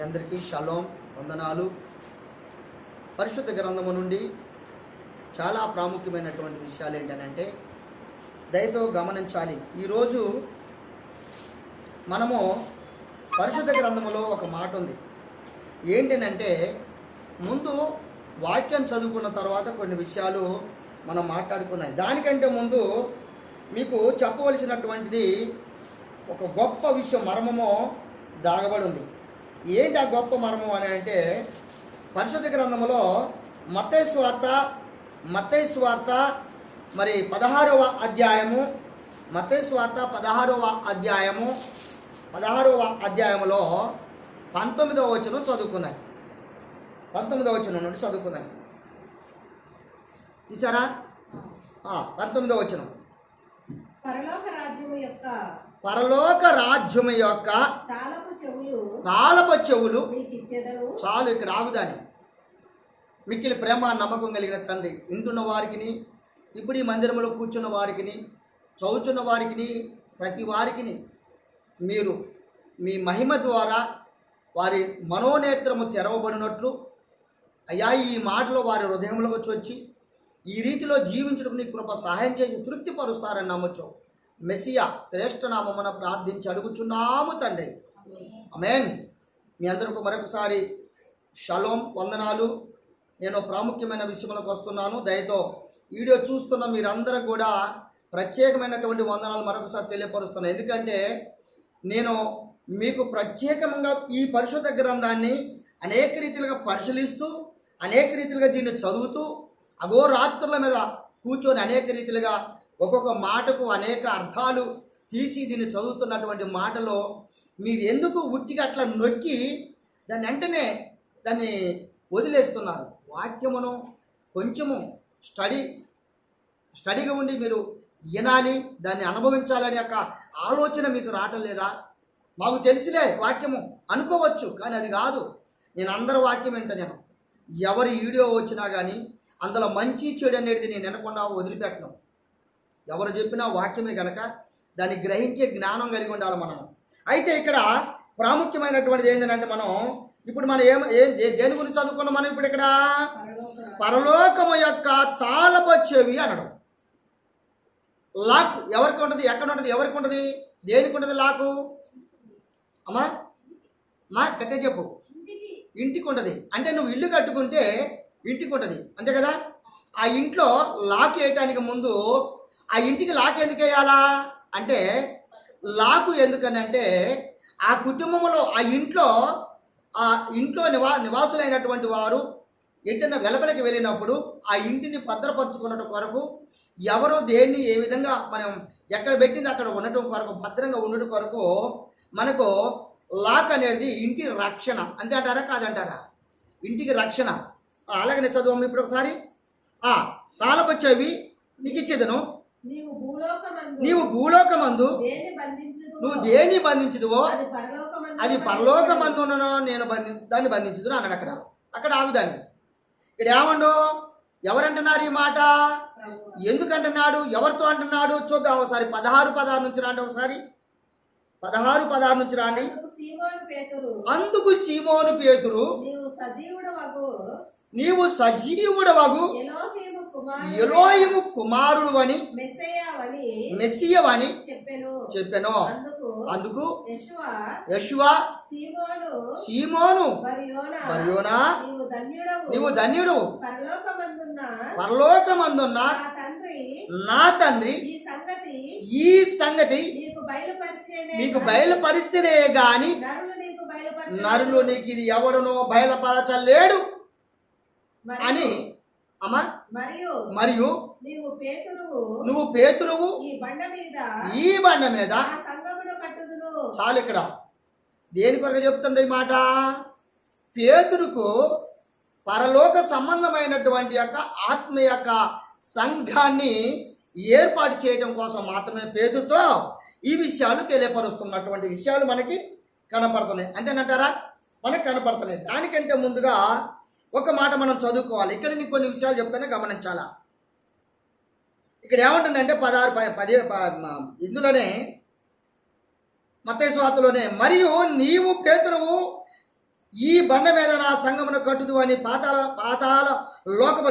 మీ అందరికీ షలోం వందనాలు. పరిశుద్ధ గ్రంథము నుండి చాలా ప్రాముఖ్యమైనటువంటి విషయాలు ఏంటంటే దయతో గమనించాలి. ఈరోజు మనము పరిశుద్ధ గ్రంథములో ఒక మాట ఉంది. ఏంటంటే ముందు వాక్యం చదువుకున్న తర్వాత కొన్ని విషయాలు మనం మాట్లాడుకుందాం. దానికంటే ముందు మీకు చెప్పవలసినటువంటిది ఒక గొప్ప విషయం, మర్మము దాగబడి ఉంది. ఏంటి ఆ గొప్ప మర్మం అని అంటే, పరిశుద్ధ గ్రంథములో మత్తయి సువార్త మరి 16వ అధ్యాయము, మత్తయి సువార్త 16వ అధ్యాయములో 19వ వచనం చదువుకుందాం. 19వ వచనం నుండి చదువుకుందాం. తీసారా? 19వ వచనం. పరలోక రాజ్యము యొక్క తాళపు చెవులు చాలు. ఇక్కడ ఆగుదాని. మిక్కిలి ప్రేమ నమ్మకం కలిగిన తండ్రి, వింటున్న వారికి, ఇప్పుడు ఈ మందిరంలో కూర్చున్న వారికి, చదువుతున్న వారికి, ప్రతి వారికి మీరు మీ మహిమ ద్వారా వారి మనోనేత్రము తెరవబడినట్లు అయ్యా ఈ మాటలు వారి హృదయంలోకి వచ్చి ఈ రీతిలో జీవించడం నీ కృప సహాయం చేసి తృప్తిపరుస్తారని నమ్మచ్చు. మెస్సియా శ్రేష్ఠ నామమున ప్రార్థించి అడుగుచున్నాము తండ్రి, ఆమేన్. మీ అందరికీ మరొకసారి షలోం వందనాలు. నేను ప్రాముఖ్యమైన విషయంలోకి వస్తున్నాను. దయతో వీడియో చూస్తున్న మీరందరూ కూడా ప్రత్యేకమైనటువంటి వందనాలు మరొకసారి తెలియపరుస్తున్నాను. ఎందుకంటే నేను మీకు ప్రత్యేకంగా ఈ పరిశుద్ధ గ్రంథాన్ని అనేక రీతిలుగా పరిశీలిస్తూ, అనేక రీతిలుగా దీన్ని చదువుతూ, అఘోరాత్రుల మీద కూర్చొని అనేక రీతిలుగా ఒక్కొక్క మాటకు అనేక అర్థాలు తీసి దీన్ని చదువుతున్నటువంటి మాటలో మీరు ఎందుకు ఉట్టిగా అట్లా నొక్కి దాన్ని వెంటనే దాన్ని వదిలేస్తున్నారు? వాక్యమును కొంచెము స్టడీగా ఉండి మీరు వినాలి, దాన్ని అనుభవించాలని యొక్క ఆలోచన మీకు రావటం లేదా? మాకు తెలిసిలే వాక్యము అనుకోవచ్చు, కానీ అది కాదు. నేను అందరి వాక్యం నేను ఎవరి వీడియో వచ్చినా కానీ అందులో మంచి చెడు అనేది నేను వినకుండా వదిలిపెట్టను. ఎవరు చెప్పినా వాక్యమే కనుక దాన్ని గ్రహించే జ్ఞానం కలిగి ఉండాలి మనం. అయితే ఇక్కడ ప్రాముఖ్యమైనటువంటిది ఏంటంటే, ఇప్పుడు మనం దేని గురించి చదువుకున్నాం? మనం ఇప్పుడు ఇక్కడ పరలోకము యొక్క తాళపు చెవి అనడం. లాక్ ఎవరికి ఉంటుంది? ఎక్కడ ఉంటుంది? ఎవరికి ఉంటుంది? దేనికి ఉంటుంది లాకు? అమ్మా కట్టే చెప్పు. ఇంటికి ఉంటుంది. అంటే నువ్వు ఇల్లు కట్టుకుంటే ఇంటికి ఉంటుంది, అంతే కదా? ఆ ఇంట్లో లాక్ వేయటానికి ముందు ఆ ఇంటికి లాక్ ఎందుకు వేయాలా అంటే, లాకు ఎందుకనంటే ఆ కుటుంబంలో ఆ ఇంట్లో నివాసులైనటువంటి వారు ఎటైనా వెలుపలికి వెళ్ళినప్పుడు ఆ ఇంటిని భద్రపరుచుకున్నట్టు కొరకు, ఎవరు దేన్ని ఏ విధంగా మనం ఎక్కడ పెట్టింది అక్కడ ఉండటం కొరకు, భద్రంగా ఉండటం కొరకు మనకు లాక్ అనేది ఇంటి రక్షణ. అంతే అంటారా? కాదంటారా? ఇంటికి రక్షణ. అలాగనే చదువు ఇప్పుడు ఒకసారి. తాళపు చెవి నీకు ఇచ్చేదను, నీవు భూలోకమందు నువ్వు దేన్ని బంధించదువో అది పరలోకమందు నేను దాన్ని బంధించదును అన్నాడు. అక్కడ ఆగుదాన్ని. ఇక్కడ ఏమండు? ఎవరంటున్నారు ఈ మాట? ఎందుకంటున్నాడు? ఎవరితో అంటున్నాడు? చూద్దాం ఒకసారి. 16 నుంచి రాండి. ఒకసారి 16 నుంచి రాండి. అందుకు సీమోను పేతురు, నీవు సజీవుడవగు ఎలోహిము కుమారుడు అని మెస్సియవని చెప్పెను. అందుకు యెషువా, సీమోను బర్యోనా, నీవు ధన్యుడు, పరలోకమందున్న నా తండ్రి ఈ సంగతి నీకు బయలుపరిస్తేనే గాని నరులు నీకు ఇది ఎవడునో బయలుపరచలేడు అని. మరియు నువ్వు పేతురువు ఈ బండ మీద. చాలు. ఇక్కడ దేని కొరకు చెప్తుండే ఈ మాట? పేతురుకు పరలోక సంబంధమైనటువంటి యొక్క ఆత్మ యొక్క సంఘాన్ని ఏర్పాటు చేయడం కోసం మాత్రమే పేతురుతో ఈ విషయాలు తెలియపరుస్తున్నటువంటి విషయాలు మనకి కనపడుతున్నాయి. అంతేనంటారా? మనకు కనపడుతున్నాయి. దానికంటే ముందుగా ఒక మాట మనం చదువుకోవాలి. ఇక్కడ నీకు కొన్ని విషయాలు చెప్తానే గమనించాలా. ఇక్కడ ఏమంటుందంటే 16 ఇందులోనే మత్తయి సువార్తలోనే, మరియు నీవు పేతురువు ఈ బండ మీద నా సంగమును కట్టుదు అని పాతాల లోకపు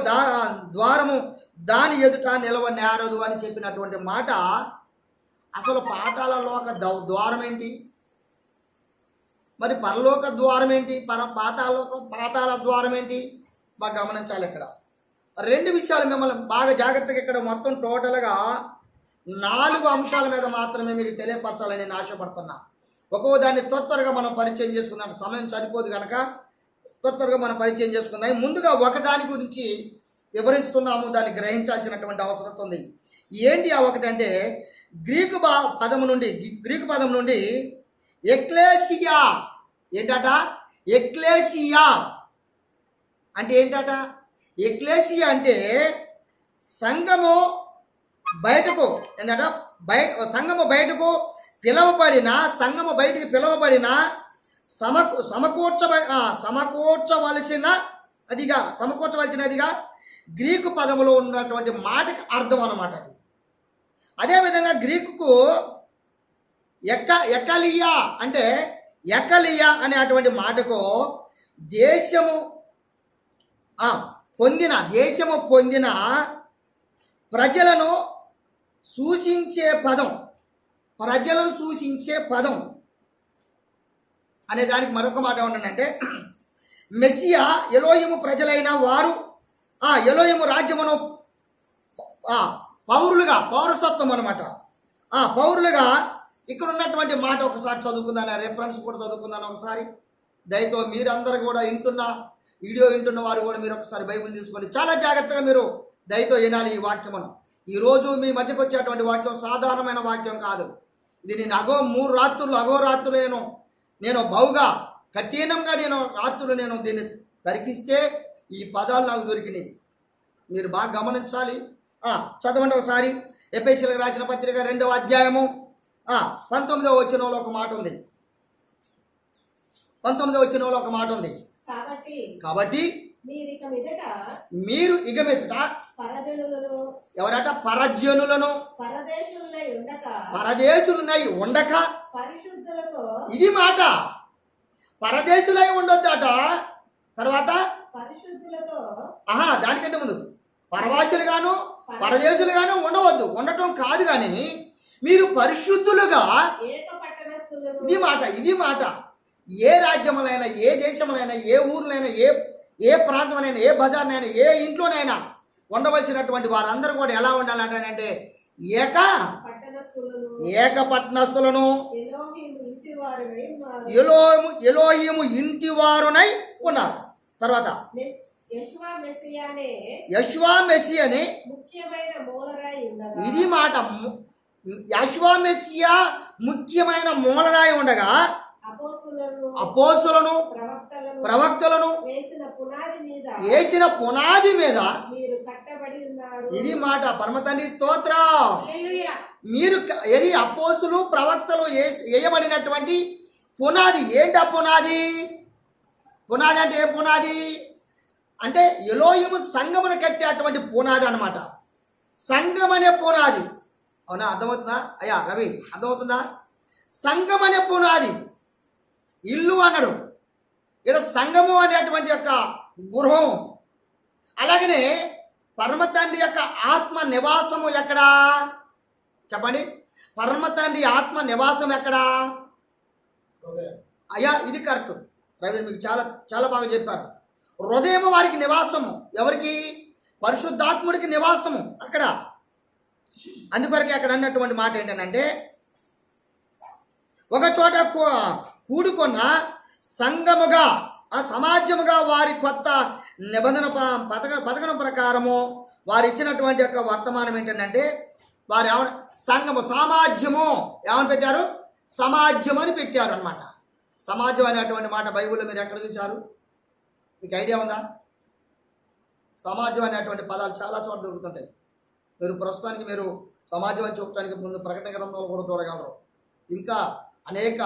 ద్వారము దాని ఎదుట నిలవ నేరదు అని చెప్పినటువంటి మాట. అసలు పాతాల లోక ద్వారం ఏంటి, మరి పరలోక ద్వారం ఏంటి, పాతాల ద్వారం ఏంటి? బాగా గమనించాలి. ఇక్కడ రెండు విషయాలు మిమ్మల్ని బాగా జాగ్రత్తగా ఇక్కడ మొత్తం టోటల్గా 4 అంశాల మీద మాత్రమే మీకు తెలియపరచాలని నేను ఆశపడుతున్నా. ఒక్కో దాన్ని త్వరగా మనం పరిచయం చేసుకుందాం, సమయం సరిపోదు కనుక త్వరగా మనం పరిచయం చేసుకుందాం. ముందుగా ఒకదాని గురించి వివరిస్తున్నాము, దాన్ని గ్రహించాల్సినటువంటి అవసరం ఉంది. ఏంటి ఆ ఒకటంటే గ్రీకు పదం నుండి ఎక్లేసియా. ఏంటట ఎక్లేసియా అంటే ఏంటట? ఎక్లేసియా అంటే సంఘము బయటకు, ఏంటంట సంఘము బయటకు పిలవబడిన, సంఘము బయటికి పిలవబడిన సమకూర్చవలసినదిగా గ్రీకు పదములో ఉన్నటువంటి మాటకి అర్థం అన్నమాట అది. అదేవిధంగా గ్రీకుకు ఎకలియా అంటే ఎకలియా అనేటువంటి మాటకు దేశము పొందిన ప్రజలను సూచించే పదం అనే దానికి మరొక మాట ఏమంటుందంటే మెస్సియా ఎలోహిము ప్రజలైన వారు ఎలోహిము రాజ్యమును పౌరసత్వం అనమాట. పౌరులుగా ఇక్కడ ఉన్నటువంటి మాట ఒకసారి చదువుకుందాను, రెఫరెన్స్ కూడా చదువుకుందాను ఒకసారి. దయతో మీరందరూ కూడా వీడియో వింటున్న వారు కూడా మీరు ఒకసారి బైబిల్ తీసుకోండి, చాలా జాగ్రత్తగా మీరు దయతో వినాలి ఈ వాక్యమును. ఈరోజు మీ మధ్యకు వచ్చేటువంటి వాక్యం సాధారణమైన వాక్యం కాదు. ఇది నేను 3 రాత్రులు అఘోరాత్రులు నేను బహుగా కఠినంగా రాత్రులు దీన్ని తరికిస్తే ఈ పదాలు నాకు దొరికినాయి. మీరు బాగా గమనించాలి. చదవండి ఒకసారి. ఎఫెసీయులకు రాసిన పత్రిక 2వ అధ్యాయము 19వ వచనంలో ఒక మాట ఉంది. 19వ వచనంలో ఒక మాట ఉంది. కాబట్టి మీరు ఇక మీదట ఎవరట? పరజనులను పరదేశులనై ఉండక. ఇది మాట, పరదేశులై ఉండొద్దట. తర్వాత దానికంటే ముందు పరవాసులుగాను పరదేశులుగాను ఉండవద్దు. ఉండటం కాదు, కానీ మీరు పరిశుద్ధులుగా. ఇది మాట ఏ రాజ్యములైనా, ఏ దేశములైనా, ఏ ఊర్లైనా, ఏ ప్రాంతంలో, ఏ బజార్నైనా, ఏ ఇంట్లోనైనా ఉండవలసినటువంటి వారందరూ కూడా ఎలా ఉండాలంటే ఏక పట్టణస్థులను ఎలోహిము ఇంటి వారునై ఉన్నారు. తర్వాత యెషువా మెస్సియానే ఇది మాట. యెషువా మెస్సియా ముఖ్యమైన మూలరాయి ఉండగా అపోస్తులను ప్రవక్తలను వేసిన పునాది మీద ఇది మాట. పరమ తండ్రి స్తోత్రం. మీరు అపోస్తులు ప్రవక్తలు వేయబడినటువంటి పునాది. ఏంటి ఆ పునాది? పునాది అంటే ఏ పునాది అంటే ఎలోహిము సంఘమును కట్టేటువంటి పునాది అన్నమాట. సంఘం అనే పునాది. అవునా? అర్థమవుతుందా అయ్యా రవి? అర్థమవుతుందా? సంఘం అనే పునాది. ఇల్లు అన్నాడు ఇక్కడ, సంఘము అనేటువంటి యొక్క గృహం. అలాగనే పరమ తండ్రి యొక్క ఆత్మ నివాసము ఎక్కడా చెప్పండి? పరమ తండ్రి ఆత్మ నివాసం ఎక్కడా? అయ్యా ఇది కరెక్ట్ రవి, మీకు చాలా చాలా బాగా చెప్పారు. హృదయం వారికి నివాసము. ఎవరికి? పరిశుద్ధాత్ముడికి నివాసము అక్కడ. అందుకొరకే అక్కడ అన్నటువంటి మాట ఏంటంటే ఒక చోట కూడుకున్న సంఘముగా, సమాజముగా వారి కొత్త నిబంధన పథకం ప్రకారము వారు ఇచ్చినటువంటి యొక్క వర్తమానం ఏంటంటే వారు సంఘము, సమాజము ఏమని పెట్టారు? సమాజం అని పెట్టారు అనమాట. సమాజం అనేటువంటి మాట బైబిల్లో మీరు ఎక్కడ చూశారు? మీకు ఐడియా ఉందా? సమాజం అనేటువంటి పదాలు చాలా చోట్ల దొరుకుతుంటాయి. మీరు ప్రస్తుతానికి మీరు సమాజం అని చెప్పడానికి ముందు ప్రకటన గ్రంథంలో కూడా చూడగలరు. ఇంకా అనేక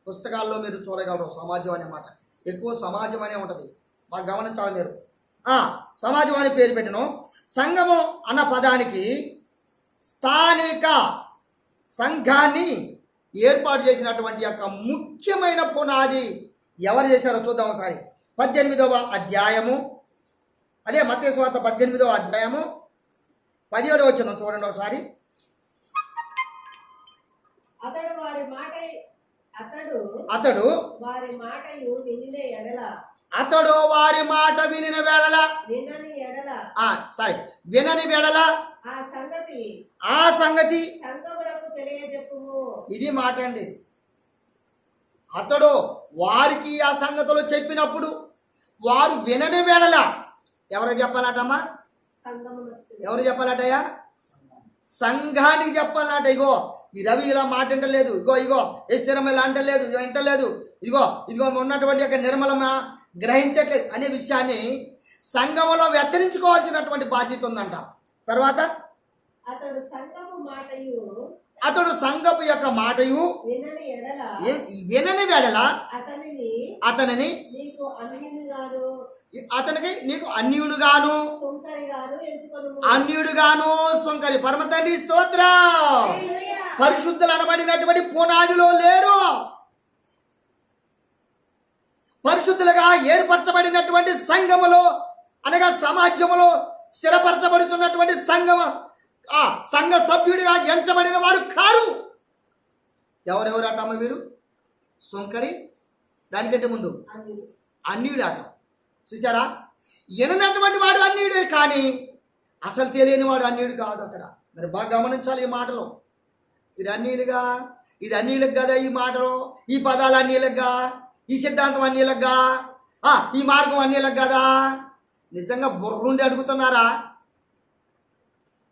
పుస్తకాల్లో మీరు చూడగలరు సమాజం అనే మాట. ఎక్కువ సమాజం అనే ఉంటుంది, బాగా గమనించాలి మీరు. సమాజం అని పేరు పెట్టిన సంఘము అన్న పదానికి స్థానిక సంఘాన్ని ఏర్పాటు చేసినటువంటి యొక్క ముఖ్యమైన పునాది ఎవరు చేశారో చూద్దాం ఒకసారి. 18వ అధ్యాయము, అదే మత్తయి సువార్త 18వ అధ్యాయము 17వ వచనం చూడండి ఒకసారి. అతడు వారి మాట వినిన వేళల వినని వేళల ఆ సంగతి ఇది మాట అండి. అతడు వారికి ఆ సంగతులు చెప్పినప్పుడు వారు వినని వేళల ఎవరు చెప్పాలటమ్మా? ఎవరు చెప్పాలటయ్యా? సంఘానికి చెప్పాలట. ఇగో ఈ రవి ఇలా మాట వింటలేదు, ఇగో స్థిరం ఇలా అంటలేదు, ఇగో వింటలేదు, ఇదిగో ఉన్నటువంటి యొక్క నిర్మలమ గ్రహించట్లేదు అనే విషయాన్ని సంఘములో హెచ్చరించుకోవాల్సినటువంటి బాధ్యత ఉందంట. తర్వాత అతడు సంఘపు యొక్క మాటయు వినని వెడల అతనిని నీకు అన్యుడుగాను సుంకరి. పరమ తండ్రి స్తోత్రం. పరిశుద్ధులు అనబడినటువంటి పునాదిలో లేరు. పరిశుద్ధులుగా ఏర్పరచబడినటువంటి సంఘములో అనగా సమాజములో స్థిరపరచబడుతున్నటువంటి సంఘ సభ్యుడిగా ఎంచబడిన వారు కారు. ఎవరెవరు అటమ్మ వీరు? సుంకరి, దానికంటే ముందు అన్యుడు అట. చూసారా? ఎననటువంటి వాడు అన్యుడే, కానీ అసలు తెలియని వాడు అన్యుడు కాదు. అక్కడ మరి బాగా గమనించాలి ఈ మాటలో. ఇది అన్యులుగా, ఇది అన్యులకు కదా ఈ మాటలో. ఈ పదాలు అన్యులుగా, ఈ సిద్ధాంతం అన్యులుగా, ఈ మార్గం అన్యులకు కదా. నిజంగా బుర్రుండి అడుగుతున్నారా?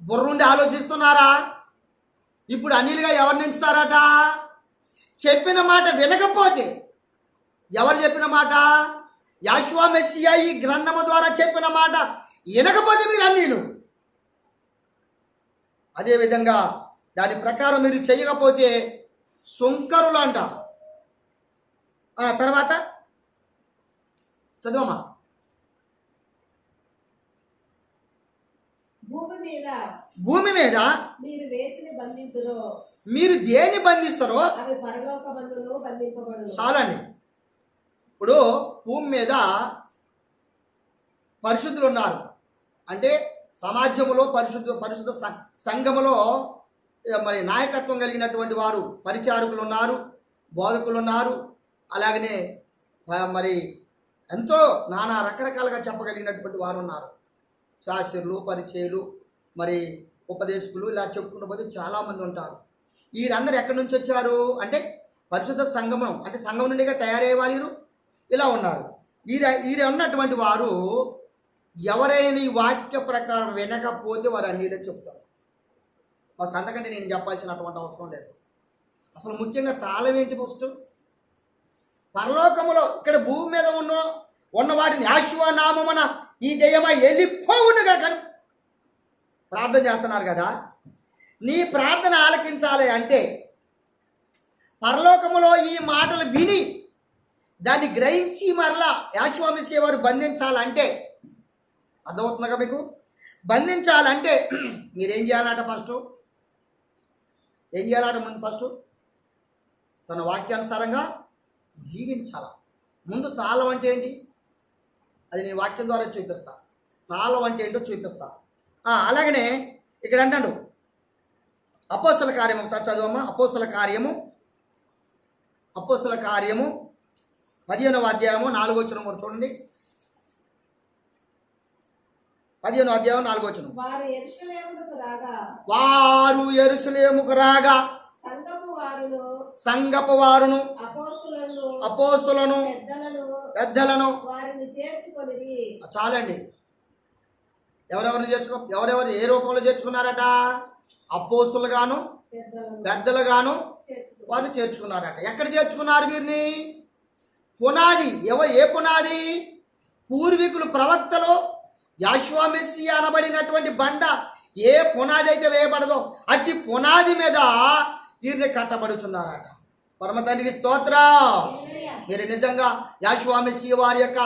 బుర్రుండి ఆలోచిస్తున్నారా? ఇప్పుడు అన్యులుగా ఎవరిని ఎంచుతారట? చెప్పిన మాట వినకపోతే. ఎవరు చెప్పిన మాట? యెహోవా మెస్సియా ఈ గ్రంథము ద్వారా చెప్పిన మాట వినకపోతే మీరు అన్యులు. అదేవిధంగా దాని ప్రకారం మీరు చేయకపోతే సుంకరులు అంట. తర్వాత చదవమ్మా. భూమి మీద మీరు దేన్ని బంధిస్తారో చాలండి. ఇప్పుడు భూమి మీద పరిశుద్ధులు ఉన్నారు అంటే సమాజంలో పరిశుద్ధ సంఘములో మరి నాయకత్వం కలిగినటువంటి వారు, పరిచారకులు ఉన్నారు, బోధకులు ఉన్నారు, అలాగనే మరి ఎంతో నానా రకరకాలుగా చెప్పగలిగినటువంటి వారు ఉన్నారు. శాస్త్రులు, పరిచయులు, మరి ఉపదేశకులు, ఇలా చెప్పుకుంటూ పోతే చాలామంది ఉంటారు. వీరందరూ ఎక్కడి నుంచి వచ్చారు అంటే పరిశుద్ధ సంఘం అంటే సంఘం నుండిగా తయారయ్యే వారు ఇలా ఉన్నారు. వీరు ఉన్నటువంటి వారు ఎవరైనా ఈ వాక్య ప్రకారం వినకపోతే వారు అన్నిలే చెప్తారు. బస్ అంతకంటే నేను చెప్పాల్సినటువంటి అవసరం లేదు. అసలు ముఖ్యంగా తాళం ఏంటి? ఫస్ట్ పరలోకములో ఇక్కడ భూమి మీద ఉన్న వాటిని యెహోవా నామమున ఈ దెయ్యమా వెళ్ళిపోవునుగా కానీ ప్రార్థన చేస్తున్నారు కదా. నీ ప్రార్థన ఆలకించాలి అంటే పరలోకములో ఈ మాటలు విని దాన్ని గ్రహించి మరలా యెహోవా మెస్సియా వారు బంధించాలంటే, అర్థమవుతుందిగా మీకు? బంధించాలంటే మీరేం చేయాలంట? ఏం చేయాలంట? ఫస్ట్ తన వాక్యానుసారంగా జీవించాల. ముందు తాళం అంటే ఏంటి? అది నేను వాక్యం ద్వారా చూపిస్తా. తాళం అంటే ఏంటో చూపిస్తా. అలాగనే ఇక్కడ అంటాడు అపోస్తల కార్యము, ఒకసారి చదువమ్మా. అపోస్తల కార్యము 15వ అధ్యాయము 4వ వచనం కూడా చూడండి. 15వ అధ్యాయం 4వ వచనం. వారు యెరూషలేముకు రాగా సంఘపు వారును అపోస్తులను పెద్దలను చాలండి. ఎవరెవరు ఏ రూపంలో చేర్చుకున్నారట? అపోస్తులు గాను పెద్దలు గాను వారు చేర్చుకున్నారట. ఎక్కడ చేర్చుకున్నారు వీరిని? పునాది. ఏ పునాది? పూర్వీకులు ప్రవక్తలు యెహోవా మెస్సియా అనబడినటువంటి బండ ఏ పునాది అయితే వేయబడదో అట్టి పునాది మీద వీరిని కట్టబడుచున్నారట. పరమ తండ్రికి స్తోత్రం. మీరు నిజంగా యెహోవా మెస్సియా వారి యొక్క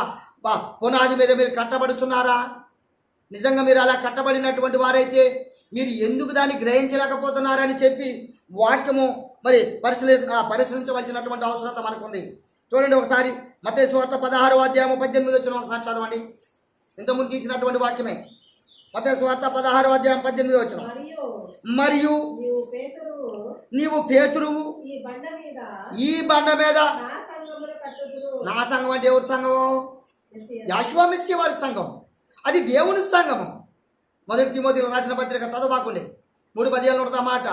పునాది మీద మీరు కట్టబడుచున్నారా? నిజంగా మీరు అలా కట్టబడినటువంటి వారైతే మీరు ఎందుకు దాన్ని గ్రహించలేకపోతున్నారని చెప్పి వాక్యము మరి పరిశీలించవలసినటువంటి అవసరత మనకుంది. చూడండి ఒకసారి మత్తయి సువార్త 16వ అధ్యాయం 18 వచ్చిన ఒకసారి చదవండి. ఇంతకుముందు తీసినటువంటి వాక్యమే. మత్తయి సువార్త 16వ అధ్యాయం 18 వచ్చిన. మరియు నీవు పేతురువు ఈ బండ మీద నా సంఘం అంటే ఎవరి సంఘము? యెహోవా మెస్సియా వారి సంఘం. అది దేవుని సంఘము. మొదటి తిమోతిలో రాసిన పత్రిక చదవకుండే 3:10 ఉంటుంది ఆ మాట.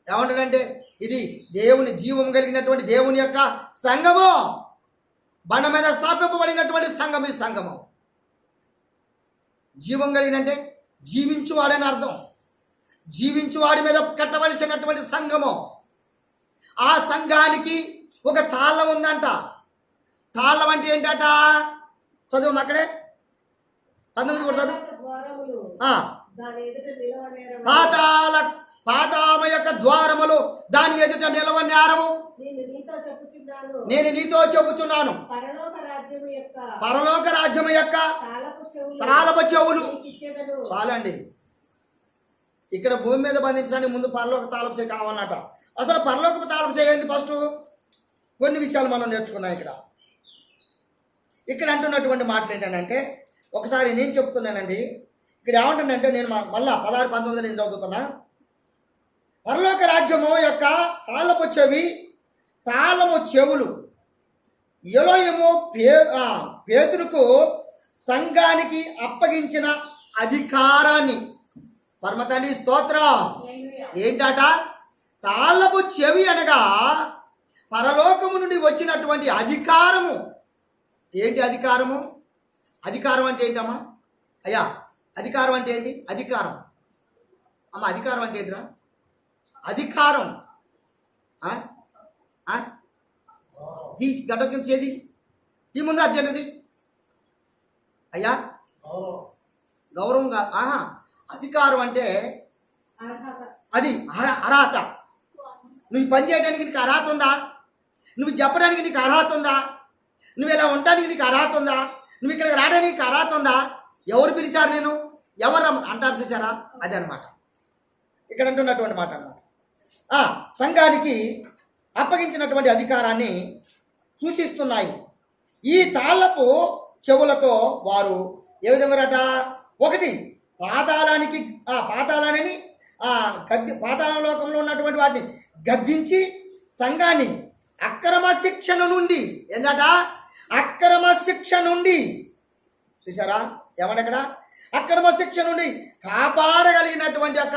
ఏమంటాడంటే ఇది దేవుని జీవం కలిగినటువంటి దేవుని యొక్క సంఘము, బండ మీద స్థాపింపబడినటువంటి సంఘం. ఈ సంఘము జీవం కలిగినంటే జీవించువాడని అర్థం. జీవించువాడి మీద కట్టవలసినటువంటి సంఘము. ఆ సంఘానికి ఒక తాళం ఉందంట. తాళం అంటే ఏంటట? చదువు అక్కడే 19 కూడా చదువు. పాతాళం యొక్క ద్వారములు దాని ఎదుట నిలవనేరవు. నేను నీతో చెప్పుచున్నాను, పరలోక రాజ్యము యొక్క తాళపు చెవులు. చాలండి. ఇక్కడ భూమి మీద బంధించడానికి ముందు పరలోక తాళపు చేయి కావాలన్నట. అసలు పరలోక తాళపు చేయి ఏంది? ఫస్ట్ కొన్ని విషయాలు మనం నేర్చుకున్నాం. ఇక్కడ అంటున్నటువంటి మాటలు ఏంటంటే, ఒకసారి నేను చెప్తున్నానండి. ఇక్కడ ఏమంటానంటే, నేను మళ్ళా 16-19 నేను చదువుతున్నా. పరలోక రాజ్యము యొక్క తాళపు చెవి, తాళము చెవులు ఎలోయము పేతురుకు సంఘానికి అప్పగించిన అధికారాన్ని. పరమతండ్రి స్తోత్రం. ఏంటట? తాళపు చెవి అనగా పరలోకము నుండి వచ్చినటువంటి అధికారము. ఏంటి అధికారము? అధికారం అంటే ఏంటమ్మా? అయ్యా అధికారం అంటే ఏంటి? అధికారం అమ్మ, అధికారం అంటే ఏంటిరా? అధికారం గడ్డ కింద చేది ఈ ముందు అర్జెంటుది. అయ్యా గౌరవంగా అధికారం అంటే అది అర్హత. నువ్వు పని చేయడానికి నీకు అర్హత ఉందా? నువ్వు చెప్పడానికి నీకు అర్హత ఉందా? నువ్వు ఇలా ఉండడానికి నీకు అర్హత ఉందా? నువ్వు ఇక్కడికి రావడానికి నీకు అర్హత ఉందా? ఎవరు పిలిచారు నేను? ఎవరు అంటారు చూసారా? అది అనమాట ఇక్కడ అంటున్నటువంటి మాట అన్నమాట. సంఘానికి అప్పగించినటువంటి అధికారాన్ని సూచిస్తున్నాయి. ఈ తాళ్ళపు చెవులతో వారు ఏ విధంగా? ఒకటి, పాతాళాన్ని పాతాళ లోకంలో ఉన్నటువంటి వాటిని గద్దించి సంఘాన్ని అక్రమ శిక్షణ నుండి ఏంటట? అక్రమ శిక్ష నుండి చూసారా? ఏమన్నా అక్రమ శిక్ష నుండి కాపాడగలిగినటువంటి యొక్క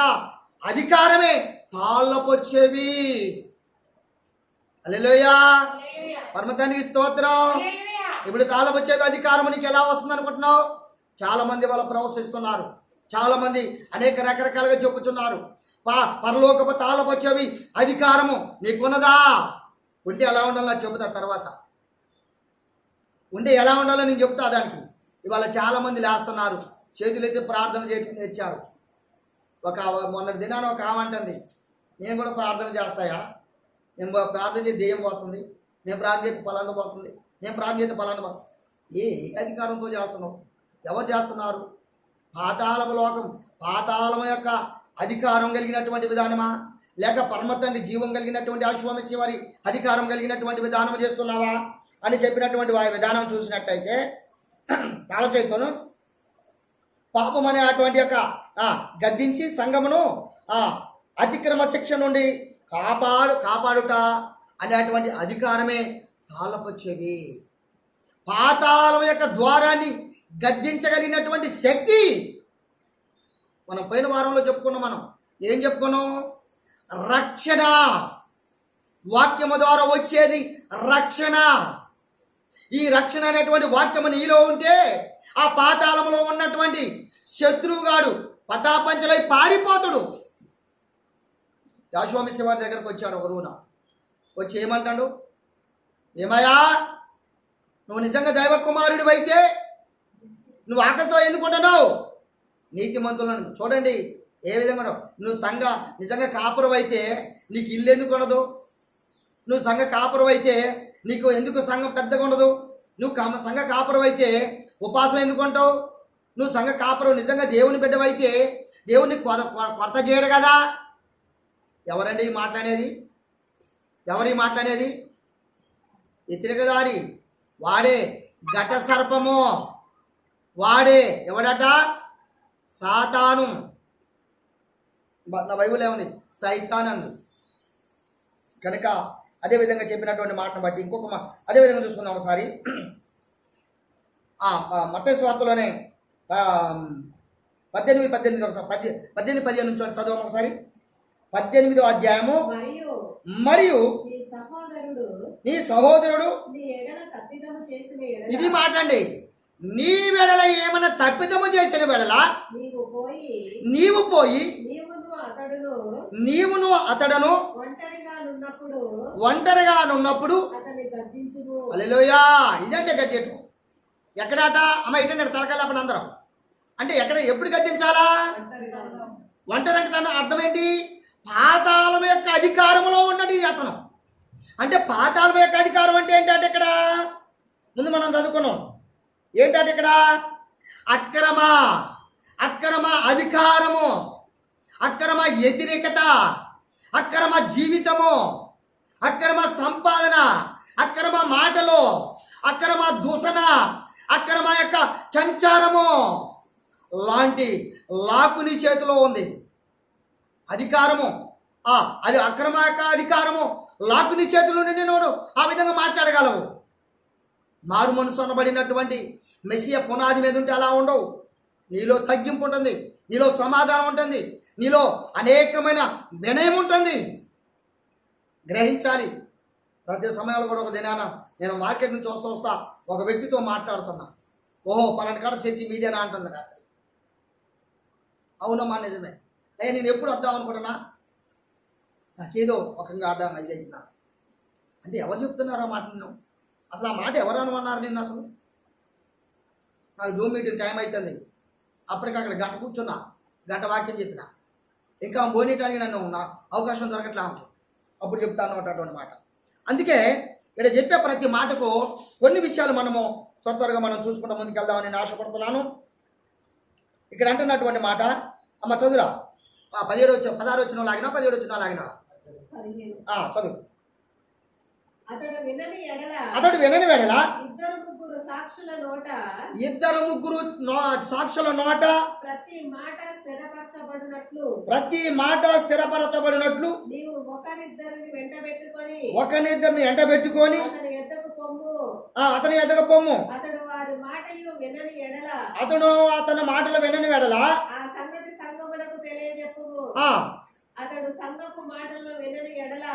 అధికారమే తాళ్ళపు చెవి. హల్లెలూయా, పరమతండ్రికి స్తోత్రం. ఇప్పుడు తాళపు చెవి అధికారం నీకు ఎలా వస్తుంది అనుకుంటున్నావు? చాలా మంది వాళ్ళు ప్రవర్తిస్తున్నారు. చాలా మంది అనేక రకరకాలుగా చెప్పుచున్నారు. పరలోకపు తాళపు చెవి అధికారము నీకున్నదా? ఉంటే ఎలా ఉండాలో నాకు చెబుతా. తర్వాత ఉంటే ఎలా ఉండాలో నేను చెబుతా దానికి. ఇవాళ చాలామంది లేస్తున్నారు, చేతులైతే ప్రార్థన చేయడం తెచ్చారు. మొన్నటి దినాన్ని ఒక ఆమంటుంది, నేను కూడా ప్రార్థన చేస్తాయా? నేను ప్రార్థన చేసి దెయ్యం పోతుంది, నేను ప్రార్థన చేస్తే పలాంత పోతుంది, నేను ప్రార్థన చేస్తే పలాంత పోతుంది. ఏ అధికారంతో చేస్తున్నావు? ఎవరు చేస్తున్నారు? పాతాళం యొక్క అధికారం కలిగినటువంటి విధానమా, లేక పరమతండ్రి జీవం కలిగినటువంటి యెహోవా మెస్సియా వారి అధికారం కలిగినటువంటి విధానం చేస్తున్నావా అని చెప్పినటువంటి వారి విధానం చూసినట్లయితే ఆలోచనతోను పాపం అనే అటువంటి యొక్క గద్దించి సంఘమును అతిక్రమ శిక్ష నుండి కాపాడుట అనేటువంటి అధికారమే తాళపు చెవి. పాతాళం యొక్క ద్వారాన్ని గద్దించగలిగినటువంటి శక్తి మనం పోయిన వారంలో చెప్పుకున్నాం. మనం ఏం చెప్పుకున్నాం? రక్షణ. వాక్యము ద్వారా వచ్చేది రక్షణ. ఈ రక్షణ అనేటువంటి వాక్యము నీలో ఉంటే ఆ పాతాళంలో ఉన్నటువంటి శత్రువుగాడు పటాపంచలై పారిపోతాడు. యెహోవా మెస్సియా వారి దగ్గరకు వచ్చాడు ఒక రోజున. వచ్చి ఏమంటాడు? ఏమయ్యా, నువ్వు నిజంగా దైవ కుమారుడు అయితే నువ్వు ఆకలితో ఎందుకుంటున్నావు? నీతిమంతులను చూడండి ఏ విధంగా. నువ్వు నిజంగా కాపురం అయితే నీకు ఇల్లు ఎందుకు ఉండదు? నువ్వు సంఘ కాపురం అయితే నీకు ఎందుకు సంఘం పెద్దగా ఉండదు? నువ్వు సంఘ కాపురం అయితే ఉపాసం ఎందుకు ఉంటావు? నువ్వు సంఘ కాపురం నిజంగా దేవుని బిడ్డవైతే దేవుని కొరత చేయడు కదా. ఎవరండి ఈ మాట్లాడేది? ఎవరు ఈ మాట్లాడేది? వ్యతిరేకదారి వాడే ఘట సర్పము, వాడే ఎవడట? సాతాను. నా బైబిల్ ఏముంది? సైతాన్ అంది. కనుక అదే విధంగా చెప్పినటువంటి మాటను బట్టి ఇంకొక అదే విధంగా చూసుకుందాం ఒకసారి. మత్తయి సువార్తలోనే 18:15 నుంచి చదవం ఒకసారి. 18వ అధ్యాయము. మరియు నీ సహోదరుడు ఇది మాట అండి, నీ వెడల ఏమైనా తప్పిదము చేసిన వెడల నీవు పోయి నీవును అతడును ఒంటరిగా నున్నప్పుడు హల్లెలూయా. ఇదంటే గద్దెటు. ఎక్కడట? అమ్మ ఇటండి తలకాలప్పుడు అందరం అంటే ఎక్కడ ఎప్పుడు గద్దించాలా? ఒంటరి అంటే తన అర్థం ఏంటి? పాతాళం యొక్క అధికారంలో ఉన్నది అతను. అంటే పాతాళం యొక్క అధికారం అంటే ఏంటంటే ఇక్కడ ముందు మనం చదువుకున్నాం. ఏంటంటే ఇక్కడ అక్రమ అధికారము, అక్రమ వ్యతిరేకత, అక్రమ జీవితము, అక్రమ సంపాదన, అక్రమ మాటలు, అక్రమ దూషణ, అక్రమ యొక్క సంచారము లాంటి లాకుని చేతిలో ఉంది అధికారము. అది అక్రమ యొక్క అధికారము లాకుని చేతిలో నుండి నువ్వు ఆ విధంగా మాట్లాడగలవు. మారు మనసు అనబడినటువంటి మెస్సియ పునాది మీద ఉంటే అలా ఉండవు. నీలో తగ్గింపు ఉంటుంది, నీలో సమాధానం ఉంటుంది, నీలో అనేకమైన వినయం ఉంటుంది. గ్రహించాలి. ప్రతి సమయంలో కూడా ఒక దినాన నేను మార్కెట్ నుంచి వస్తా ఒక వ్యక్తితో మాట్లాడుతున్నా. ఓహో పలానా కాడ చర్చి మీదేనా అంటుంది రాత్రి. అవునమ్మా నిజమే. నేను ఎప్పుడు వద్దాం అనుకుంటున్నా, నాకేదో ఒకంగా ఆడడం ఇదైతున్నా అంటే ఎవరు చెప్తున్నారో మాట నిన్ను? అసలు ఆ మాట ఎవరు అనమన్నారు నిన్ను? అసలు నాకు జూమ్ మీటింగ్ టైం అవుతుంది, అప్పటికక్కడ గంట కూర్చున్నా, గంట వాక్యం చెప్పిన, ఇంకా బోనేటానికి నన్ను నా అవకాశం దొరకట్లా ఉంటాయి, అప్పుడు చెప్తాను అన్నటువంటి మాట. అందుకే ఇక్కడ చెప్పే ప్రతి మాటకు కొన్ని విషయాలు మనము త్వరగా మనం చూసుకుంటూ ముందుకెళ్దామని నేను ఆశపడుతున్నాను. ఇక్కడ అంటున్నటువంటి మాట అమ్మ చదువురా. 16 వచ్చిన లాగినా 17 వచ్చిన లాగినా చదువు. అతడు వినని వెడల ఇద్దరు ముగ్గురు సాక్షుల నోట ప్రతి మాట స్థిరపరచబడినట్లు నీవు ఒకరిద్దరిని ఎంటబెట్టుకొని అతని ఎద్దకు పొమ్ము. అతడు వారి మాటయు వినని ఎడల అతని మాటలు వినని వెడల ఆ సంగతి సంఘమునకు తెలియజెప్పుము. అతడు సంఘపు మాటలను వినని ఎడల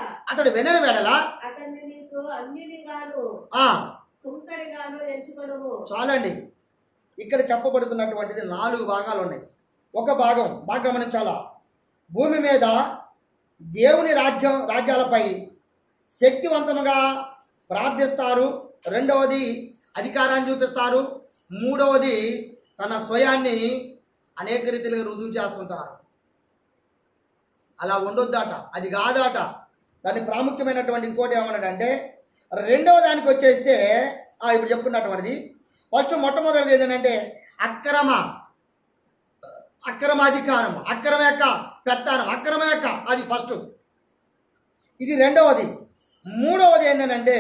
అతన్ని నీకు అన్యునిగాను సుంకరిగాను ఎంచుకొనుము. చాలండి. ఇక్కడ చెప్పబడుతున్నటువంటిది 4 భాగాలు ఉన్నాయి. ఒక భాగం బాగా గమనించాలా. భూమి మీద దేవుని రాజ్యాలపై శక్తివంతముగా ప్రార్థిస్తారు. రెండవది అధికారాన్ని చూపిస్తారు. మూడవది తన స్వయాన్ని అనేక రీతిలో రుజువు చేస్తుంటారు. అలా ఉండొద్దట, అది కాదట. దాని ప్రాముఖ్యమైనటువంటి ఇంకోటి ఏమన్నాడంటే రెండవ దానికి వచ్చేస్తే ఇప్పుడు చెప్పుకున్నటువంటిది మొట్టమొదటిది ఏంటంటే అక్రమ అధికారం, అక్రమ యొక్క పెత్తనం, అక్రమ యొక్క అది ఫస్ట్, ఇది రెండవది. మూడవది ఏంటంటే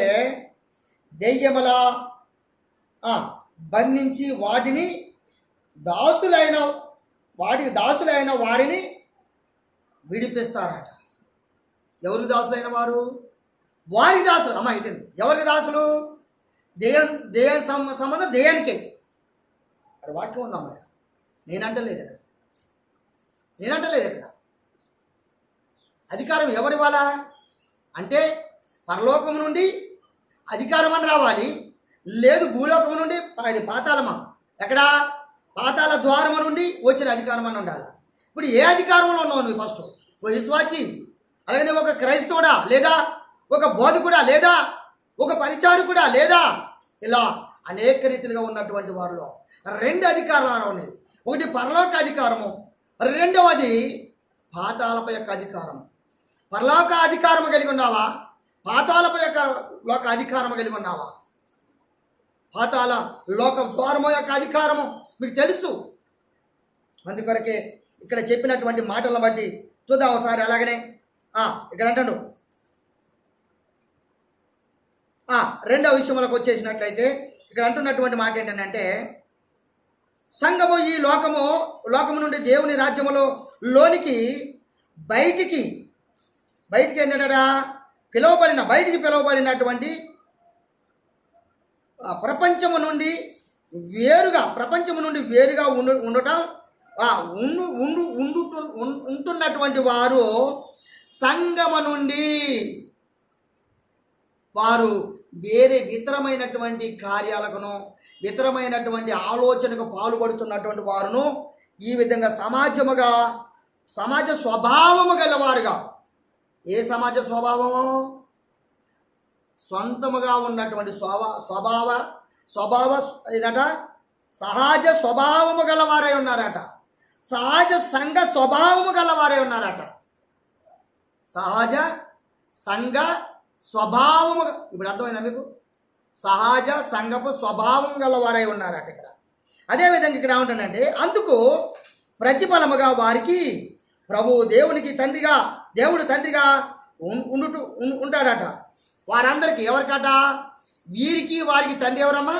దెయ్యముల బంధించి వాటిని దాసులైన వారిని విడిపిస్తారట. ఎవరికి దాసులైన వారు? వారికి దాసులు. అమ్మ ఇటు ఎవరికి దాసులు? దేయ సంబంధం దేయానికే. అక్కడ వాక్యం ఉందమ్మ. నేనంటలేదు ఇక్కడ అధికారం ఎవరివ్వాలా అంటే పరలోకము నుండి అధికారం అని రావాలి, లేదు భూలోకము నుండి అది పాతాళమా ఎక్కడ పాతాళ ద్వారము నుండి వచ్చిన అధికారం అని ఉండాలి. ఇప్పుడు ఏ అధికారంలో ఉన్నావు నువ్వు? ఫస్ట్ ఓ విశ్వాసి, అలాగే ఒక క్రైస్తవుడా, లేదా ఒక బోధకుడా, లేదా ఒక పరిచారకుడా, లేదా ఇలా అనేక రీతిలుగా ఉన్నటువంటి వారిలో 2 అధికారాలు ఉన్నాయి. ఒకటి పరలోక అధికారము, రెండవది పాతాళపు యొక్క అధికారము. పరలోక అధికారము కలిగి ఉన్నావా? పాతాళపు యొక్క లోక అధికారము కలిగి ఉన్నావా? పాతాళ లోక ద్వారము యొక్క అధికారము మీకు తెలుసు. అందుకొరకే ఇక్కడ చెప్పినటువంటి మాటలను బట్టి చూద్దాం ఒకసారి. అలాగనే ఇక్కడ అంటాడు రెండవ విషయంలోకి వచ్చేసినట్లయితే ఇక్కడ అంటున్నటువంటి మాట ఏంటంటే సంఘము ఈ లోకము నుండి దేవుని రాజ్యములో లోనికి బయటికి ఏంటంటే బయటికి పిలువబడినటువంటి ప్రపంచము నుండి వేరుగా ఉండటం ఉంటున్నటువంటి వారు సంఘము నుండి వారు వేరే ఇతరమైనటువంటి కార్యాలకును ఇతరమైనటువంటి ఆలోచనకు పాల్పడుతున్నటువంటి వారును ఈ విధంగా సమాజ స్వభావము గలవారుగా. ఏ సమాజ స్వభావము? సొంతముగా ఉన్నటువంటి స్వభావ ఇదట సహజ స్వభావము గలవారై ఉన్నారట. సహజ సంఘ స్వభావము గలవారై ఉన్నారట. సహజ సంఘ స్వభావము. ఇప్పుడు అర్థమైందా మీకు? సహజ సంఘపు స్వభావం గలవారై ఉన్నారట ఇక్కడ. అదేవిధంగా ఇక్కడ ఏమంటానంటే అందుకు ప్రతిఫలముగా వారికి దేవుడు తండ్రిగా ఉంటాడట. వారందరికీ ఎవరికట? వారికి తండ్రి ఎవరమ్మా?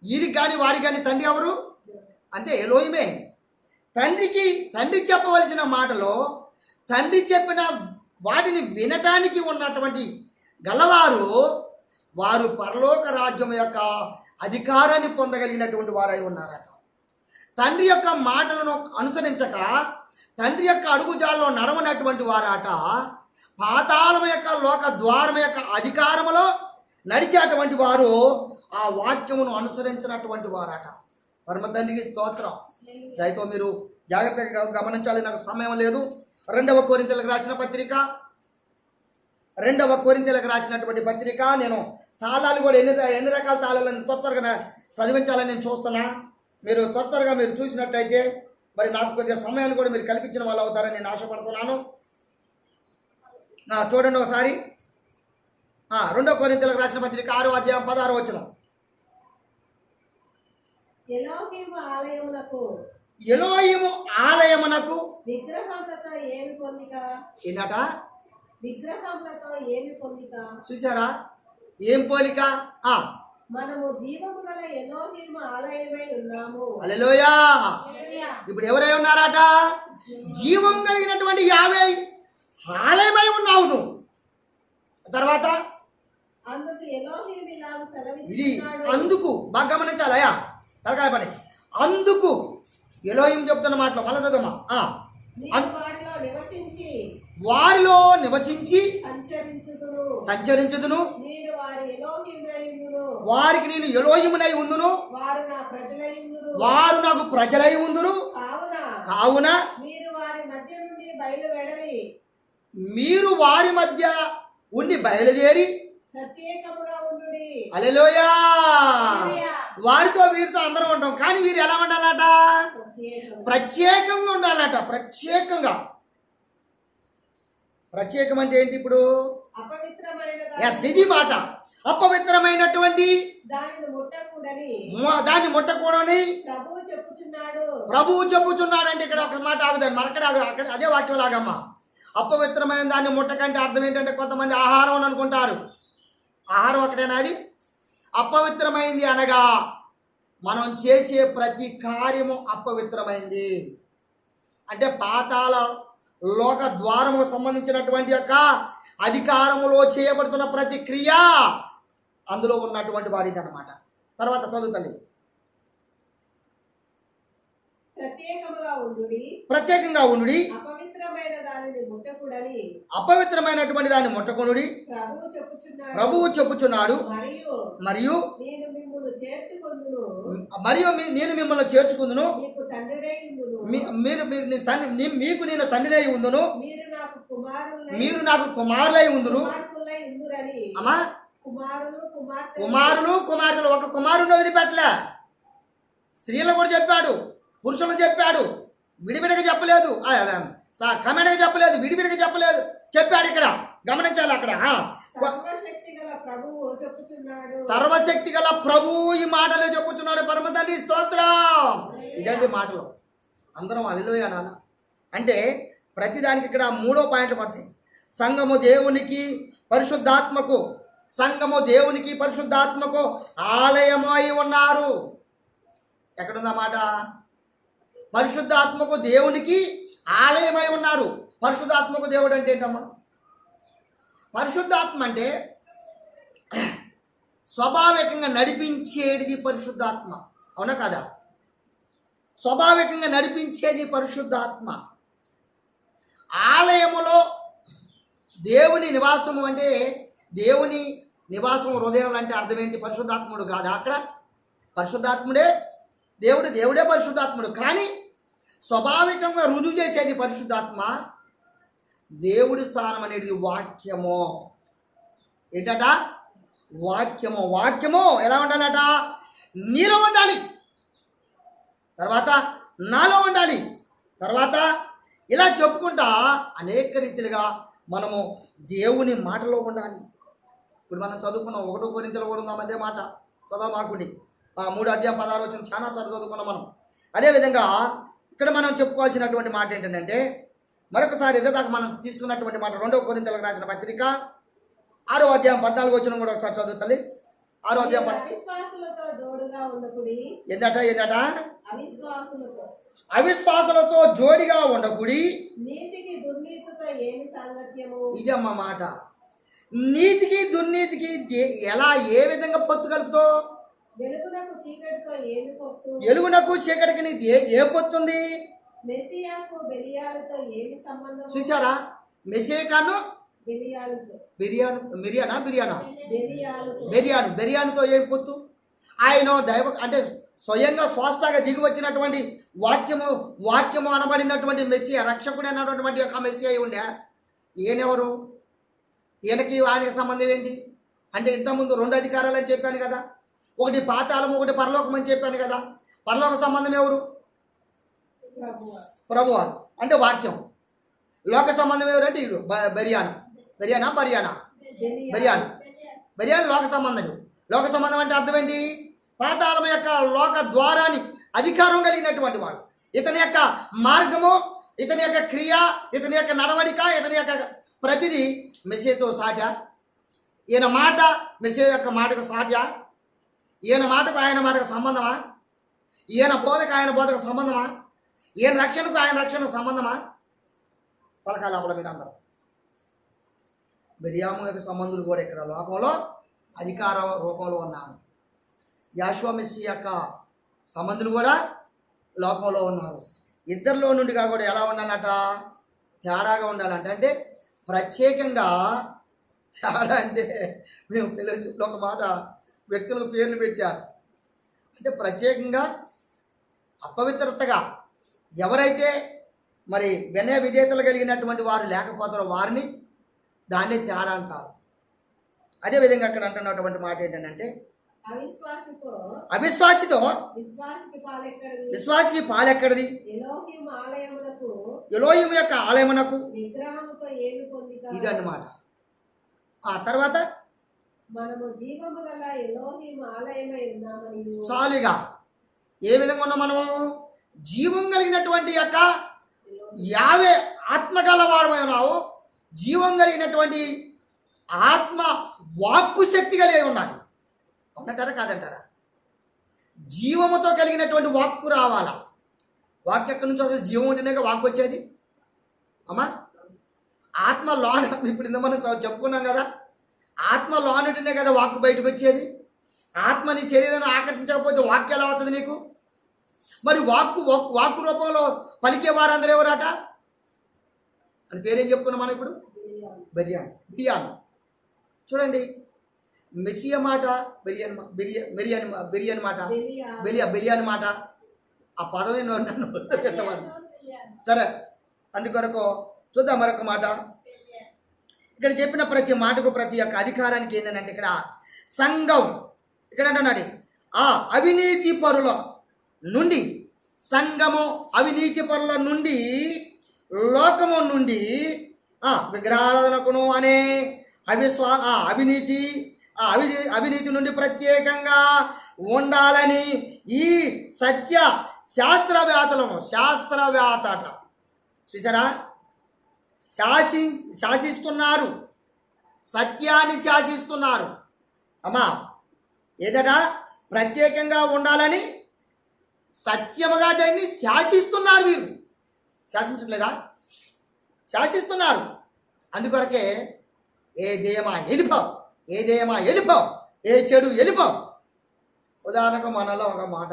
వీరికి కానీ వారికి కానీ తండ్రి ఎవరు? అంతే, ఎలోహిమే. తండ్రి చెప్పవలసిన మాటలో తండ్రి చెప్పిన వాటిని వినటానికి ఉన్నటువంటి వారు పరలోక రాజ్యం యొక్క అధికారాన్ని పొందగలిగినటువంటి వారై ఉన్నారట. తండ్రి యొక్క మాటలను అనుసరించక తండ్రి యొక్క అడుగుజాల్లో నడవనటువంటి వారట పాతాళం యొక్క లోక ద్వారం యొక్క అధికారములో నడిచేటువంటి వారు ఆ వాక్యమును అనుసరించినటువంటి వారట. పరమ తండ్రికి స్తోత్రం. దయతో మీరు జాగ్రత్తగా గమనించాలి, నాకు సమయం లేదు. 2 కొరింథీయులకు రాసినటువంటి పత్రిక నేను తాళాలు కూడా ఎన్ని రకాల తాళాలను త్వరగా చదివించాలని నేను చూస్తున్నా. మీరు త్వరగా మీరు చూసినట్టయితే మరి నాకు కొద్దిగా సమయాన్ని కూడా మీరు కల్పించిన వాళ్ళు అవుతారని నేను ఆశపడుతున్నాను. చూడండి ఒకసారి 2 కొరింథీయులకు రాసిన పత్రిక 6వ అధ్యాయం 16వ వచనం. ఎలోహిము ఆలయమునకు విగ్రహములతో ఏమి పొందిక? ఏందట? విగ్రహములతో ఏమి పొందిక? చూసారా? ఏం పోలిక? మనము జీవము గల ఎలోహిము ఆలయమై ఉన్నాము. హల్లెలూయా. ఇప్పుడు ఎవరై ఉన్నారట? జీవం కలిగినటువంటి యావే ఆలయమై ఉన్నావు నువ్వు. తర్వాత అందుకు ఎలోహిము ఇలాగ సెలవిస్తున్నాడు. ఇది అందుకు బాగా గమనించాలయా తలకాయ పని. అందుకు ఎలోహిం చెప్తున్న మాటలో మళ్ళీ చదవమా. వారిలో నివసించి సంచరించుదును, వారికి నేను ఎలోహిమునై ఉందును, వారు నాకు ప్రజలై ఉందురు. కావున మీరు వారి మధ్య ఉండి బయలుదేరి హల్లెలూయా. వారితో వీరితో అందరం ఉంటాం, కానీ వీరు ఎలా ఉండాలట? ప్రత్యేకంగా ఉండాలట. ప్రత్యేకం అంటే ఏంటి? ఇప్పుడు ఇది మాట అపవిత్రమైనటువంటి దాన్ని ముట్టకూడని ప్రభువు చెప్పుచున్నాడు. అంటే ఇక్కడ ఒక మాట ఆగుదాన్ని అక్కడ అదే వాక్యం లాగమ్మా. అపవిత్రమైన దాన్ని ముట్టకంటే అర్థం ఏంటంటే కొంతమంది ఆహారం అని అనుకుంటారు. ఆహారం ఒకటేనా అది? అపవిత్రమైంది అనగా మనం చేసే ప్రతి కార్యము అపవిత్రమైంది. అంటే పాతాళ లోక ద్వారముకు సంబంధించినటువంటి యొక్క అధికారములో చేయబడుతున్న ప్రతి క్రియ అందులో ఉన్నటువంటి వారిది అన్నమాట. తర్వాత చదువుతల్లి. ప్రత్యేకంగా ఉండుడి, అపవిత్రమైనటువంటి దాన్ని ముట్టకునుడి ప్రభువు చెప్పుచున్నాడు. మరియు నేను మిమ్మల్ని చేర్చుకుందును, మీకు నేను తండ్రినై ఉందును, మీరు నాకు కుమారులై ఉందును. అమ్మా, కుమారులు ఒక కుమారుని వదిలిపెట్టలే. స్త్రీలు కూడా చెప్పాడు, పురుషులను చెప్పాడు, విడివిడిగా చెప్పలేదు, కమెంట్గా చెప్పలేదు, విడివిడిగా చెప్పలేదు, చెప్పాడు. ఇక్కడ గమనించాలి. అక్కడ సర్వశక్తి గల ప్రభువు ఈ మాటలు చెప్పుచున్నాడు. పరమ తండ్రి స్తోత్రం. ఇదండి మాటలు. అందరం హల్లెలూయా అనాలా. అంటే ప్రతిదానికి ఇక్కడ 3వ పాయింట్లు పడతాయి. సంఘము దేవునికి పరిశుద్ధాత్మకు సంఘము దేవునికి పరిశుద్ధాత్మకు ఆలయమై ఉన్నారు. ఎక్కడుందన్నమాట? పరిశుద్ధాత్మకు దేవునికి ఆలయమై ఉన్నారు. పరిశుద్ధాత్మకు దేవుడు అంటే ఏంటమ్మా? పరిశుద్ధాత్మ అంటే స్వాభావికంగా నడిపించేది పరిశుద్ధాత్మ, అవునా కదా? స్వాభావికంగా నడిపించేది పరిశుద్ధాత్మ. ఆలయములో దేవుని నివాసము అంటే దేవుని నివాసం హృదయం అంటే అర్థం ఏంటి? పరిశుద్ధాత్ముడు కాదు అక్కడ. పరిశుద్ధాత్ముడే దేవుడు, దేవుడే పరిశుద్ధాత్ముడు. కానీ స్వాభావికంగా రుజువు చేసేది పరిశుద్ధాత్మ. దేవుడి స్థానం అనేది వాక్యము. ఏంటట? వాక్యము. వాక్యము ఎలా ఉండాలట? నీలో ఉండాలి, తర్వాత నాలో ఉండాలి, తర్వాత ఇలా చెప్పుకుంటా అనేక రీతిలుగా మనము దేవుని మాటలో ఉండాలి. ఇప్పుడు మనం చదువుకున్నాం 1 కొరింథీయులు కూడా ఉందాం అదే మాట చదవమాకుండి. 3:16 చాలా చదువుకున్నాం మనం. అదేవిధంగా ఇక్కడ మనం చెప్పుకోవాల్సినటువంటి మాట ఏంటంటే మరొకసారి ఎదుదాకా మనం తీసుకున్నటువంటి మాట 2 కొరింథీయులకు రాసిన పత్రిక 6:14 కూడా ఒకసారి చదువుతాలి. 6 అవిశ్వాసులతో జోడుగా ఉండకుడి. ఏందట? అవిశ్వాసులతో అవిశ్వాసులతో జోడిగా ఉండకుడి. నీతికి దుర్నీతితో ఏమి సాంగత్యము? ఇది అమ్మ మాట. నీతికి దుర్నీతికి ఎలా, ఏ విధంగా పొత్తు కలుపుతో? వెలుగునకు చీకటితో ఏమి పొత్తు? ఎలుగునకు చీకటికి నీది ఏ పొత్తుంది? మెస్సియాకు బెలియాలతో ఏమి సంబంధం? చూసారా? మెసేకాను బెలియాలతో బెరియానుతో ఏం పొత్తు? ఆయన దైవ అంటే స్వయంగా స్వాస్థగా దిగి వచ్చినటువంటి వాక్యము అనబడినటువంటి మెస్సియా, రక్షకుడు అన్నటువంటి ఒక మెస్సియా అయి ఉండే. ఈయనెవరు? ఈయనకి ఆయనకి సంబంధం ఏంటి అంటే ఇంతకుముందు 2 అధికారాలు అని చెప్పాను కదా. ఒకటి పాతాళం, ఒకటి పరలోకం అని చెప్పాను కదా. పరలోక సంబంధం ఎవరు? ప్రభువారు అంటే వాక్యం. లోక సంబంధం ఎవరంటే ఇల్లు బెరియాను లోక సంబంధం. లోక సంబంధం అంటే అర్థం ఏంటి? పాతాళం యొక్క లోక ద్వారాన్ని అధికారం కలిగినటువంటి వాడు. ఇతని యొక్క మార్గము, ఇతని యొక్క క్రియ, ఇతని యొక్క నడవడిక, ఇతని యొక్క ప్రతిదీ మెస్సియాతో సాటా? ఈయన మాట మెస్సియా యొక్క మాటకు సాటా? ఈయన మాటకు ఆయన మాటకు సంబంధమా? ఈయన బోధకు ఆయన బోధకు సంబంధమా? ఈయన రక్షణకు ఆయన రక్షణ సంబంధమా? పలకాల లోపల మీద అందరం బిర్యాము యొక్క సంబంధులు కూడా ఇక్కడ లోకంలో అధికార రూపంలో ఉన్నారు. యాషువ మెస్సియా యొక్క సంబంధులు కూడా లోకంలో ఉన్నారు. ఇద్దరిలో నుండిగా కూడా ఎలా ఉండాలట? తేడాగా ఉండాలంట. అంటే ప్రత్యేకంగా తేడా అంటే మేము పిల్లలు ఒక మాట వ్యక్తులకు పేర్లు పెట్టారు. అంటే ప్రత్యేకంగా అపవిత్రతగా ఎవరైతే మరి వినయ విధేయతలు కలిగినటువంటి వారు లేకపోతారో వారిని దాన్ని తేడా అంటారు. అదేవిధంగా అక్కడ అంటున్నటువంటి మాట ఏంటంటే అవిశ్వాసితో విశ్వాసికి పాలెక్కడిది? ఎలోహిము యొక్క ఆలయమునకు ఇది అన్నమాట. ఆ తర్వాత చాలుగా ఏ విధంగా ఉన్నాం మనము? జీవం కలిగినటువంటి యొక్క యావే ఆత్మగల వారమై ఉన్నావు. జీవం కలిగినటువంటి ఆత్మ వాక్కు శక్తి కలిగి ఉండాలి. అవునంటారా కాదంటారా? జీవముతో కలిగినటువంటి వాక్కు రావాలా. వాక్కు ఎక్కడి నుంచి వస్తుంది? జీవం ఉంటేనే వాక్కు వచ్చేది అమ్మా. ఆత్మ లోన ఇప్పుడు ఇంత మనం చెప్పుకున్నాం కదా, ఆత్మ లోనుంటేనే కదా వాక్కు బయటకు వచ్చేది. ఆత్మ నీ శరీరాన్ని ఆకర్షించకపోతే వాక్కు ఎలా అవుతుంది నీకు? మరి వాక్కు రూపంలో పలికే వారందరూ ఎవరట? అని పేరేం చెప్పుకున్నాం మనం ఇప్పుడు? బిర్యాను. చూడండి, మెస్సియా మాట బిర్యానీ మాట ఆ పదమే నన్ను పెట్టమని. సరే, అందుకొరకు చూద్దాం మరొక మాట. ఇక్కడ చెప్పిన ప్రతి మాటకు ప్రతి ఒక్క అధికారానికి ఏంటంటే ఇక్కడ సంఘం ఇక్కడ అంటున్నాడు ఆ అవినీతి పరుల నుండి, సంఘము అవినీతి పరుల నుండి, లోకము నుండి విగ్రహారాధనకును అనే అవినీతి నుండి ప్రత్యేకంగా ఉండాలని ఈ సత్య శాస్త్రవేత్తట చూసారా, శాసిస్తున్నారు, సత్యాన్ని శాసిస్తున్నారు. అమ్మా ఏదట ప్రత్యేకంగా ఉండాలని సత్యముగా దాన్ని శాసిస్తున్నారు. వీరు శాసించట్లేదా? శాసిస్తున్నారు. అందుకొరకే ఏ దేయమా వెళ్ళిపో, ఏ దేయమా వెళ్ళిపో, ఏ చెడు వెళ్ళిపో. ఉదాహరణకు మనలో ఒక మాట,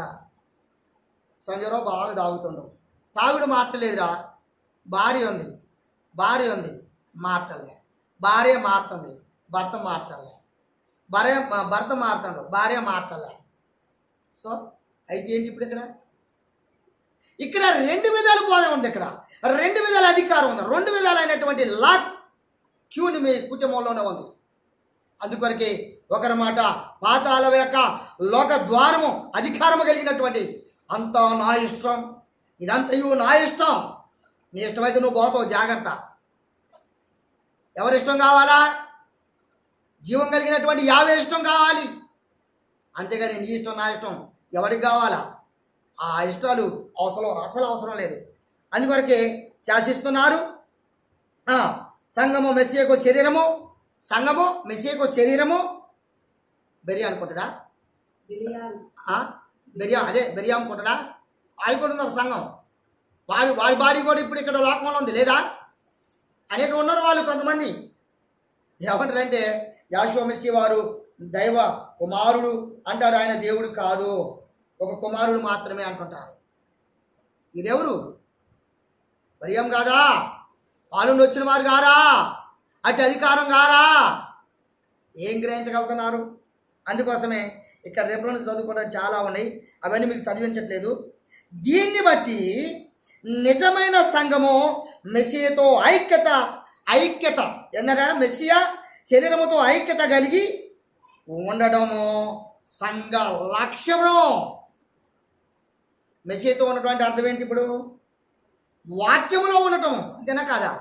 సంజయరావు బాగా తాగుతుండవు, తాగుడు మారట్లేదురా, భార్య ఉంది మారటలే, భార్య మారుతుంది, భర్త మారటలే, భర్త మారుతాడు, భార్య మారటలే. సో అయితే ఏంటి ఇప్పుడు ఇక్కడ రెండు విధాలు బోధ ఉంది, ఇక్కడ రెండు విధాల అధికారం ఉంది, రెండు విధాలైనటువంటి లాక్ క్యూని మీ కుటుంబంలోనే ఉంది. అందుకొరకే ఒకరి మాట పాతాల యొక్క లోక ద్వారము అధికారము కలిగినటువంటి అంతా నా ఇష్టం, ఇదంతయు నా ఇష్టం, నీ ఇష్టమైతే నువ్వు పోతావు, జాగ్రత్త. ఎవరి ఇష్టం కావాలా? జీవం కలిగినటువంటి యావే ఇష్టం కావాలి. అంతేగాని నీ ఇష్టం నా ఇష్టం ఎవరికి కావాలా? ఆ ఇష్టాలు అసలు అవసరం లేదు. అందుకొరకే శాసిస్తున్నారు. సంఘము మెస్సియాకు శరీరము, సంఘము మెస్సియాకు శరీరము. బెరియా అనుకుంటాడా? బెరియా అనుకుంటాడా? ఆడుకుంటున్నారు సంఘం. వాడి బాడీ కూడా ఇప్పుడు ఇక్కడ లోకంలో ఉంది లేదా? అనేక ఉన్నారు వాళ్ళు కొంతమంది. ఏమంటారంటే యాషోవ మెస్సీ వారు దైవ కుమారుడు అంటారు, ఆయన దేవుడు కాదు, ఒక కుమారుడు మాత్రమే అంటుంటారు. ఇదెవరు? మరియం కాదా? వాళ్ళు వచ్చిన వారు గారా? అటు అధికారం గారా? ఏం గ్రహించగలుగుతున్నారు? అందుకోసమే ఇక్కడ రేపు నుంచి చదువుకోవడం చాలా ఉన్నాయి, అవన్నీ మీకు చదివించట్లేదు. దీన్ని బట్టి నిజమైన సంఘము మెస్సియాతో ఐక్యత ఎందుకంటే మెస్సియా శరీరముతో ఐక్యత కలిగి ఉండడము సంఘ లక్ష్యము. మెస్సియాతో ఉన్నటువంటి అర్థం ఏంటి? ఇప్పుడు వాక్యములో ఉండటం, అంతేనా కాదా?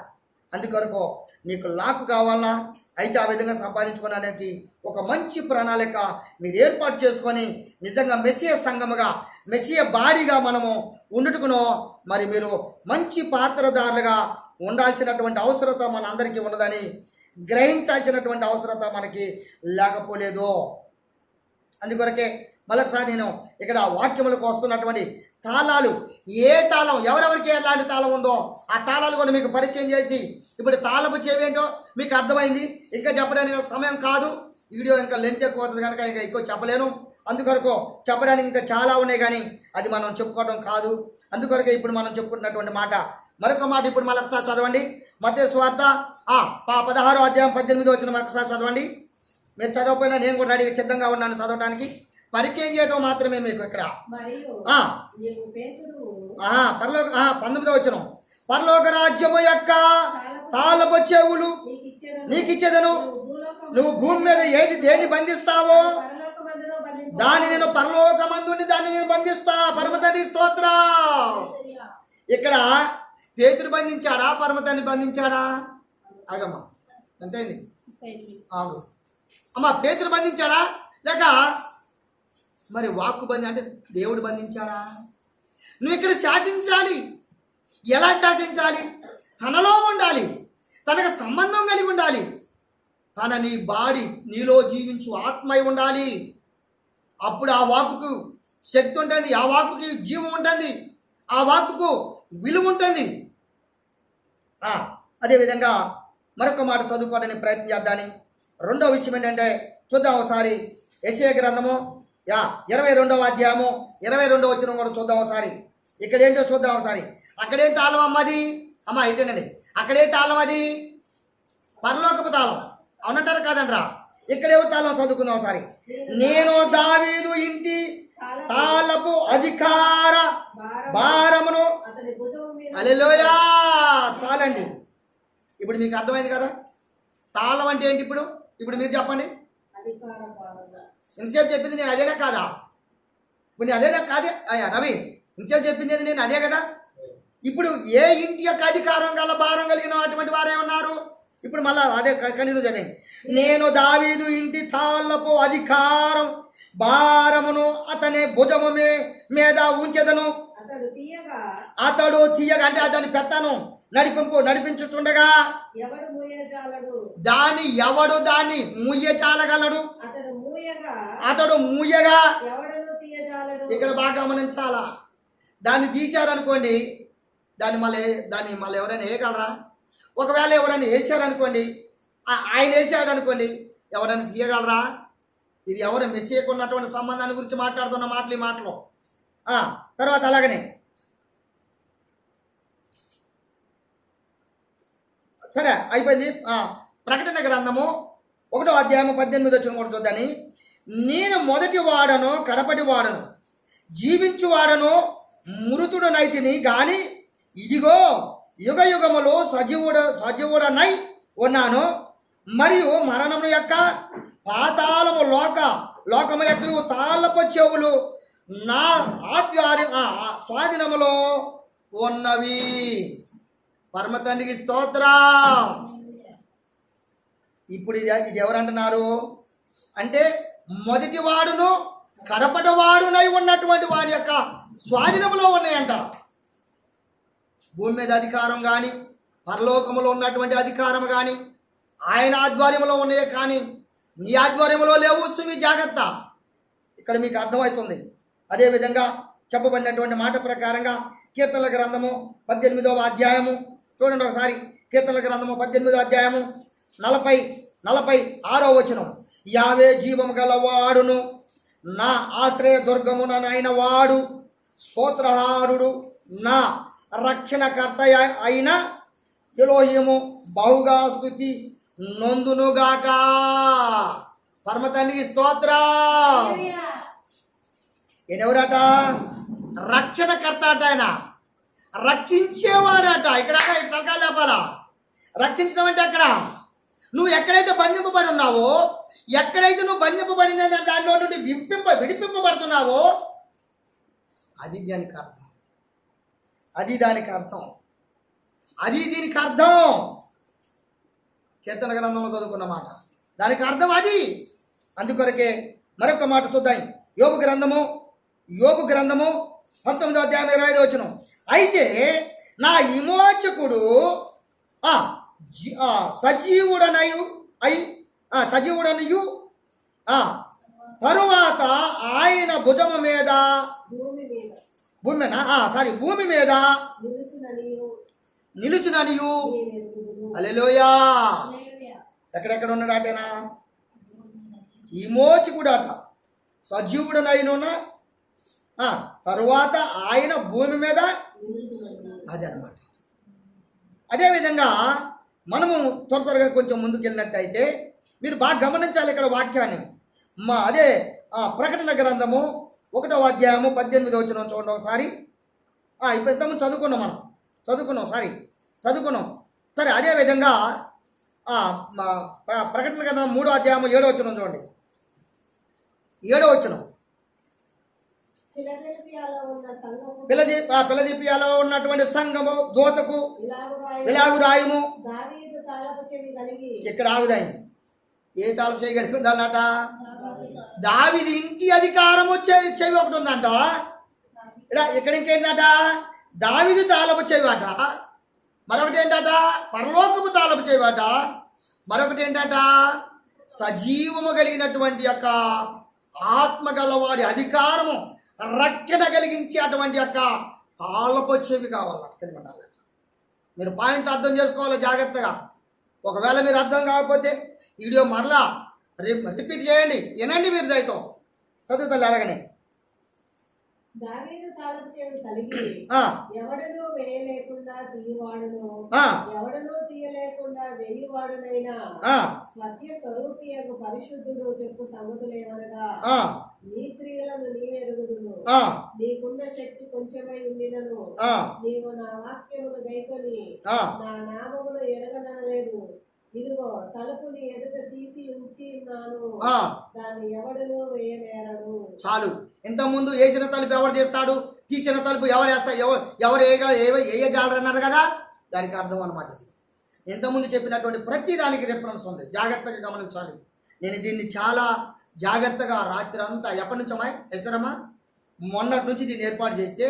అందుకొరకు నీకు లాకు కావాలన్నా అయితే ఆ విధంగా సంపాదించుకోవడానికి ఒక మంచి ప్రణాళిక మీరు ఏర్పాటు చేసుకొని నిజంగా మెస్సియా సంఘముగా, మెస్సియా బాడీగా మనము ఉండుటకునో మరి మీరు మంచి పాత్రదారులుగా ఉండాల్సినటువంటి అవసరత మన అందరికీ ఉన్నదని గ్రహించాల్సినటువంటి అవసరత మనకి లేకపోలేదు. అందుకొరకే మరొకసారి నేను ఇక్కడ వాక్యములకు వస్తున్నటువంటి తాళాలు, ఏ తాళం ఎవరెవరికి ఎలాంటి తాళం ఉందో ఆ తాళాలు కూడా మీకు పరిచయం చేసి ఇప్పుడు తాళపు చెవేంటో మీకు అర్థమైంది. ఇంకా చెప్పడానికి సమయం కాదు, వీడియో ఇంకా లెంత్ ఎక్కువ అవుతుంది కనుక ఇంకా ఎక్కువ చెప్పలేను. అందుకొరకు చెప్పడానికి ఇంకా చాలా ఉన్నాయి కానీ అది మనం చెప్పుకోవడం కాదు. అందుకొరకే ఇప్పుడు మనం చెప్పుకుంటున్నటువంటి మాట మరొక మాట ఇప్పుడు మరొకసారి చదవండి. మత్తయి సువార్త 16వ అధ్యాయం 18వ వచనం మరొకసారి చదవండి. మీరు చదవకపోయినా నేను కూడా రెడీగా సిద్ధంగా ఉన్నాను చదవడానికి. పరిచయం చేయడం మాత్రమే మీకు ఇక్కడ. పరలోక 19వ వచనం, పరలోక రాజ్యము యొక్క తాళపు చెవులు నీకు ఇచ్చేదను, నువ్వు భూమి మీద దేన్ని బంధిస్తావో దాన్ని నేను పరలోకమందుండి దాన్ని నేను బంధిస్తా. పరమతండ్రి స్తోత్రం. ఇక్కడ పేతురు బంధించాడా, పరమతండ్రి బంధించాడా? ఆగమ్మా, ఎంతైంది? ఆగు అమ్మా. పేతురు బంధించాడా లేక మరి వాక్కు అంటే దేవుడు బంధించాడా? నువ్వు ఇక్కడ శాసించాలి. ఎలా శాసించాలి? తనలో ఉండాలి, తనకు సంబంధం కలిగి ఉండాలి, తన నీ బాడీ నీలో జీవించు ఆత్మై ఉండాలి. అప్పుడు ఆ వాక్కుకు శక్తి ఉంటుంది, ఆ వాక్కుకి జీవం ఉంటుంది, ఆ వాక్కుకు విలువ ఉంటుంది. అదేవిధంగా మరొక మాట చదువుకోవడానికి ప్రయత్నం చేద్దాని. రెండవ విషయం ఏంటంటే చూద్దాం ఒకసారి. యెషయా గ్రంథము 22వ అధ్యాయము 22వ వచనం కూడా చూద్దాం ఒకసారి. ఇక్కడ ఏంటో చూద్దాం ఒకసారి. అక్కడేం తాళం అమ్మది? అమ్మ ఏంటండి అక్కడే తాళం? అది పరలోకపు తాళం, అవునంటారా కాదంటారా? ఇక్కడ ఎవరు తాళం చదువుకుందాం ఒకసారి. నేను దావీదు ఇంటి తాళపు అధికార భారమును. హల్లెలూయా. చాలండి, ఇప్పుడు మీకు అర్థమైంది కదా తాళం అంటే ఏంటి. ఇప్పుడు మీరు చెప్పండి. ఇంతసేపు చెప్పింది నేను అదేనా కాదా? ఇప్పుడు నేను అదేనా కాదే రవి? ఇంతసేపు చెప్పింది నేను అదే కదా. ఇప్పుడు ఏ ఇంటి యొక్క అధికారం గల భారం కలిగిన అటువంటి వారే ఉన్నారు? ఇప్పుడు మళ్ళా అదే కంటిన్యూ చదివి. నేను దావీదు ఇంటి తాళ్ళపు అధికారం భారమును అతని భుజము మీద ఉంచెదను. అతడు తీయగా అంటే దాన్ని పెడతాను, నడిపించుచుండగా ఎవడు మూయజాలడు ఎవడు దాన్ని ముయ్యచాలగలడు. అతడు మూయగా ఎవడును తీయజాలడు. ఇక్కడ బాగా గమనించాలా, దాన్ని తీశారనుకోండి, దాన్ని మళ్ళీ ఎవరైనా వేయగలరా? ఒకవేళ ఎవరైనా వేసారనుకోండి, ఆయన వేసాడు అనుకోండి, ఎవరైనా తీయగలరా? ఇది ఎవరు మెస్సీకు ఉన్నటువంటి సంబంధాన్ని గురించి మాట్లాడుతున్న మాటలు తర్వాత అలాగనే సరే అయిపోయింది. ప్రకటన గ్రంథము 1వ అధ్యాయము 18 వచ్చిన కూడా చూద్దాని. నేను మొదటి వాడను కడపటి వాడను, జీవించువాడను మృతుడనైతిని గాని ఇదిగో యుగ యుగములు సజీవుడనై ఉన్నాను. మరియు మరణము యొక్క పాతాళము లోకము యొక్క తాళ్ళపు చెవులు నా స్వాధీనములో ఉన్నవి. పరమ తండ్రికి స్తోత్రం. ఇప్పుడు ఇది ఎవరంటున్నారు అంటే, మొదటి వాడును కడపటి వాడునై ఉన్నటువంటి వాడి యొక్క స్వాధీనంలో ఉన్నాయంట. భూమి మీద అధికారం కానీ, పరలోకములో ఉన్నటువంటి అధికారం కానీ ఆయన ఆధ్వర్యంలో ఉన్నాయి, కానీ నీ ఆధ్వర్యంలో లేవు. సుమి జాగ్రత్త, ఇక్కడ మీకు అర్థమవుతుంది. అదేవిధంగా చెప్పబడినటువంటి మాట ప్రకారంగా కీర్తనల గ్రంథము 18వ అధ్యాయము చూడండి ఒకసారి. కీర్తనల గ్రంథము 18వ అధ్యాయము 46వ వచనం. యావే జీవము గలవాడును నా ఆశ్రయ దుర్గమునైన వాడు, స్తోత్రహారుడు నా రక్షణకర్త అయిన ఎలోహిము బహుగా స్తుతి నొందునుగాక. పరమ తండ్రికి స్తోత్రం. ఎవరట? రక్షణకర్త అట. ఆయన రక్షించేవాడట. ఇక్కడ తలకాలు లేపాలా? రక్షించడం అంటే అక్కడ నువ్వు ఎక్కడైతే బంధింపబడి ఉన్నావో, ఎక్కడైతే నువ్వు బంధింపబడిన దానిలో నుండి విడిపింపబడుతున్నావో అది దానికి అర్థం. దీనికి అర్థం. కీర్తన గ్రంథంలో చదువుకున్న మాట దానికి అర్థం అది. అందుకొరకే మరొక మాట చూద్దాం. యోబు గ్రంథము 19వ అధ్యాయం 25వ వచనం. అయితే నా విమోచకుడు సజీవుడనయు తరువాత ఆయన భుజము మీద భూమి మీద నిలుచుననియు. హల్లెలూయా. ఎక్కడెక్కడ ఉన్నాడటేనా? విమోచకుడట, సజీవుడనైన తరువాత ఆయన భూమి మీద. అదనమాట. అదేవిధంగా మనము త్వరగా కొంచెం ముందుకు వెళ్ళినట్టయితే మీరు బాగా గమనించాలి ఇక్కడ వాక్యాన్ని. అదే ప్రకటన గ్రంథము 1వ అధ్యాయము 18వ వచనం చూడండి ఒకసారి. ఇప్పుడు చదువుకున్నాం సరే. అదేవిధంగా ప్రకటన గ్రంథం 3వ అధ్యాయము 7వ వచనం చూడండి. 7వ వచనం. ఫిలదెల్ఫియాలో ఉన్నటువంటి సంఘము దూతకు ఇలాగు రాయము. ఇక్కడ ఆగుదాయి. ఏ తాళపు చేయగలిగి ఉండాలట? దావీదు ఇంటి అధికారము చెవి ఒకటి ఉందంట. ఇక్కడ ఇంకేంటట? దావీదు తాళపు చెవిట. మరొకటి ఏంటట? పరలోకపు తాళపు చెవిట. మరొకటి ఏంటట? సజీవము కలిగినటువంటి యొక్క ఆత్మ గలవాడి అధికారము, రక్షణ కలిగించే అటువంటి యొక్క తాళపు చెవి కావాలన్నమాట. మీరు పాయింట్ అర్థం చేసుకోవాలి జాగ్రత్తగా. ఒకవేళ మీరు అర్థం కాకపోతే వీడియో మరలా రిపీట్ చేయండి, వినండి మీరు దయతో. చదువుతా అలాగనే. దావీదు తాళపు చెవి కలిగి ఎవడనూ వేయలేకుండా తీయవాడును, ఎవడనూ తీయలేకుండా వేయువాడునైనా సత్య స్వరూపియగు పరిశుద్ధుడు చెప్పు సంగతులేమనగా, నీ క్రియలను నీవెరుగుదును, నీకున్న శక్తి కొంచెమై ఉండినను నీవు నా వాక్యమును గైకొని నా నామమును ఎరగనలేదు. ఇదిగో తలుపు నీ ఎదుట తీసి ఉంచి ఉన్నాను, దాన్ని ఎవడునూ వేయనేరడు. చాలు. ఇంతకుముందు వేసిన తలుపు ఎవరు చేస్తాడు? తీసిన తలుపు ఎవరు వేస్తాడు? ఎవరు వేయజాలరన్నారు కదా, దానికి అర్థం అన్నమాట. ఇది ఇంతకుముందు చెప్పినటువంటి ప్రతి దానికి రిఫరెన్స్ ఉంది. జాగ్రత్తగా గమనించాలి. నేను దీన్ని చాలా జాగ్రత్తగా రాత్రి అంతా ఎప్పటి నుంచమ్మా ఎస్తారమ్మా మొన్నటి నుంచి దీన్ని ఏర్పాటు చేస్తే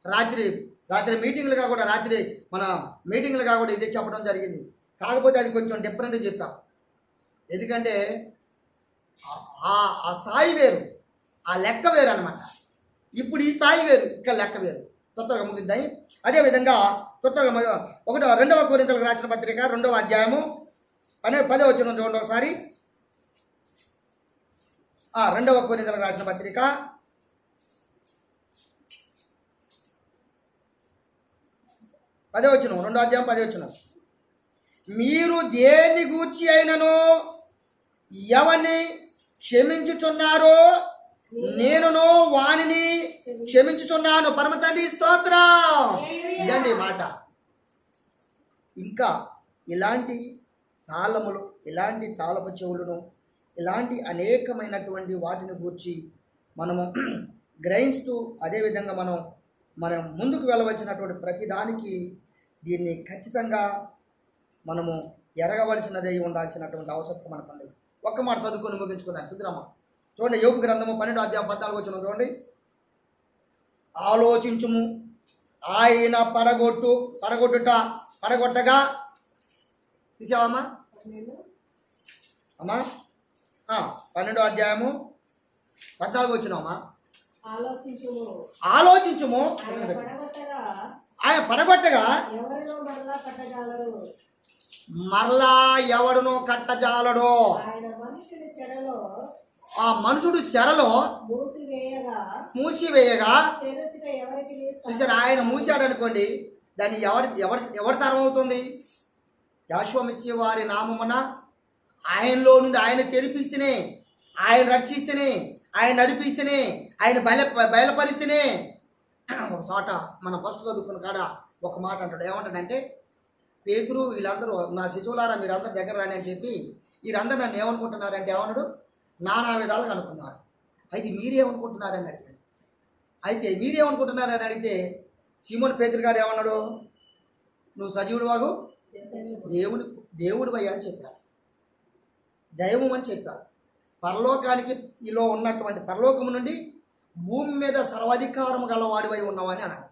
రాత్రి రాత్రి మన మీటింగ్లుగా కూడా ఇది చెప్పడం జరిగింది. కాకపోతే అది కొంచెం డిఫరెంట్ చెప్పాం. ఎందుకంటే ఆ స్థాయి వేరు, ఆ లెక్క వేరు అనమాట. ఇప్పుడు ఈ స్థాయి వేరు, ఇక్కడ లెక్క వేరు. త్వరగా ముగిద్దాయి. అదేవిధంగా త్వరగా 2 కొరింథీయులకు రాసిన పత్రిక 2వ అధ్యాయము 10వ వచనం చూడండి ఒకసారి. 2 కొరింథీయులకు రాసిన పత్రిక 10వ వచనం, 2వ అధ్యాయం 10వ వచనం. మీరు దేన్ని గూర్చి అయినను ఎవరిని క్షమించుచున్నారో నేనును వానిని క్షమించుచున్నాను. పరమ తండ్రి స్తోత్రం. ఇదండి మాట. ఇంకా ఇలాంటి తాళములు, ఇలాంటి తాళపు చెవులను, ఇలాంటి అనేకమైనటువంటి వాటిని గూర్చి మనము గ్రహిస్తూ అదేవిధంగా మనం ముందుకు వెళ్ళవలసినటువంటి ప్రతిదానికి దీన్ని ఖచ్చితంగా మనము ఎరగవలసినది ఉండాల్సినటువంటి అవసరం మనకు ఉంది. ఒక్క మాట చదువుకొని ముగించుకుందాం. చూద్దామా, చూడండి. యోబు గ్రంథము 12వ అధ్యాయం 14వ వచనం చూడండి. ఆలోచించుము, ఆయన పడగొట్టగా తీసావమ్మా అమ్మా 12వ అధ్యాయము 14వ వచనం అమ్మా. ఆలోచించుము, ఆయన పడగొట్టగా మరలా ఎవడునో కట్టజాలడో. ఆ మనుషుడు చెరలో మూసివేయగా చూసారు. ఆయన మూసాడు అనుకోండి, దాన్ని ఎవరి తరం అవుతుంది? యెహోవా మెస్సీయ వారి నామమున ఆయనలో నుండి ఆయన తెరిపిస్తేనే, ఆయన రక్షిస్తేనే, ఆయన నడిపిస్తేనే, ఆయన బయలుపరిస్తేనే. ఒక చోట మనం ఫస్ట్ చదువుకున్న కాడ ఒక మాట అంటాడు. ఏమంటాడంటే, పేతురు వీళ్ళందరూ నా శిశువులారా మీరందరూ దగ్గర రాని అని చెప్పి వీరందరూ నన్ను ఏమనుకుంటున్నారంటే ఏమన్నాడు? నానా విధాలుగా అనుకున్నారు. అయితే మీరేమనుకుంటున్నారని అడిగాడు. అయితే మీరేమనుకుంటున్నారని అడిగితే సీమోను పేతురు గారు ఏమన్నాడు? నువ్వు సజీవుడు వాగు దేవుడు అయ్యా అని చెప్పాడు. దైవం అని చెప్పాడు. పరలోకానికి ఇలా ఉన్నటువంటి పరలోకము నుండి భూమి మీద సర్వాధికారం గలవాడివై ఉన్నావని అన్నాడు.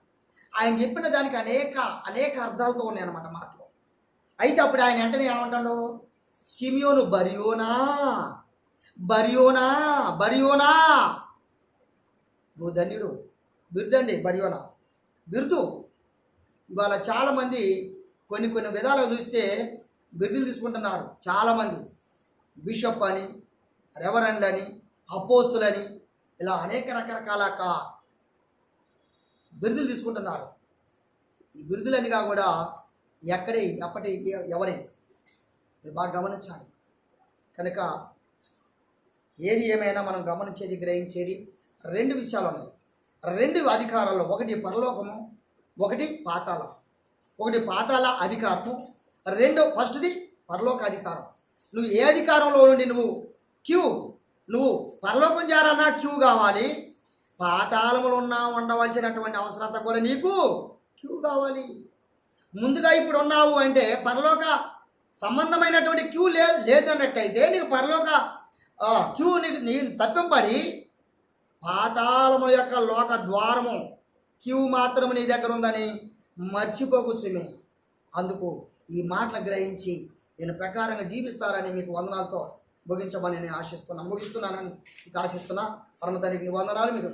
ఆయన చెప్పిన దానికి అనేక అర్థాలతో ఉన్నాయి అన్నమాట మాటలు. అయితే అప్పుడు ఆయన వెంటనే ఏమంటాడు? సిమియోను బరియోనా నువ్వు ధన్యుడు. బిరుదండి బరియోనా, బిరుదు. ఇవాళ చాలామంది కొన్ని విధాలుగా చూస్తే బిరుదులు తీసుకుంటున్నారు. చాలామంది బిషప్ అని, రెవరెండ్ అని, అపోస్తులని, ఇలా అనేక రకరకాల బిరుదులు తీసుకుంటున్నారు. ఈ బిరుదులనిగా కూడా ఎప్పటి ఎవరే మీరు బాగా గమనించాలి. కనుక ఏది ఏమైనా మనం గమనించేది, గ్రహించేది 2 విషయాలు ఉన్నాయి. 2 అధికారాల్లో, ఒకటి పరలోకము, ఒకటి పాతాళం. ఒకటి పాతాళ అధికారము, 2 ఫస్ట్ది పరలోక అధికారం. నువ్వు ఏ అధికారంలో నుండి నువ్వు పరలోకం చేరాలన్నా క్యూ కావాలి, పాతాళములు ఉండవలసినటువంటి అవసరత కూడా నీకు క్యూ కావాలి. ముందుగా ఇప్పుడు ఉన్నావు అంటే పరలోక సంబంధమైనటువంటి క్యూ లేదన్నట్టయితే నీకు పరలోక క్యూ నీ తప్పింపడి పాతాళము యొక్క లోక ద్వారము క్యూ మాత్రం నీ దగ్గర ఉందని మర్చిపోకూర్చుమే. అందుకు ఈ మాటలు గ్రహించి దీని ప్రకారంగా జీవిస్తారని మీకు వందనాలతో ముగించమని నేను ముగిస్తున్నానని ఆశిస్తున్నా. పరమ తండ్రికి వందనాలు. మీకు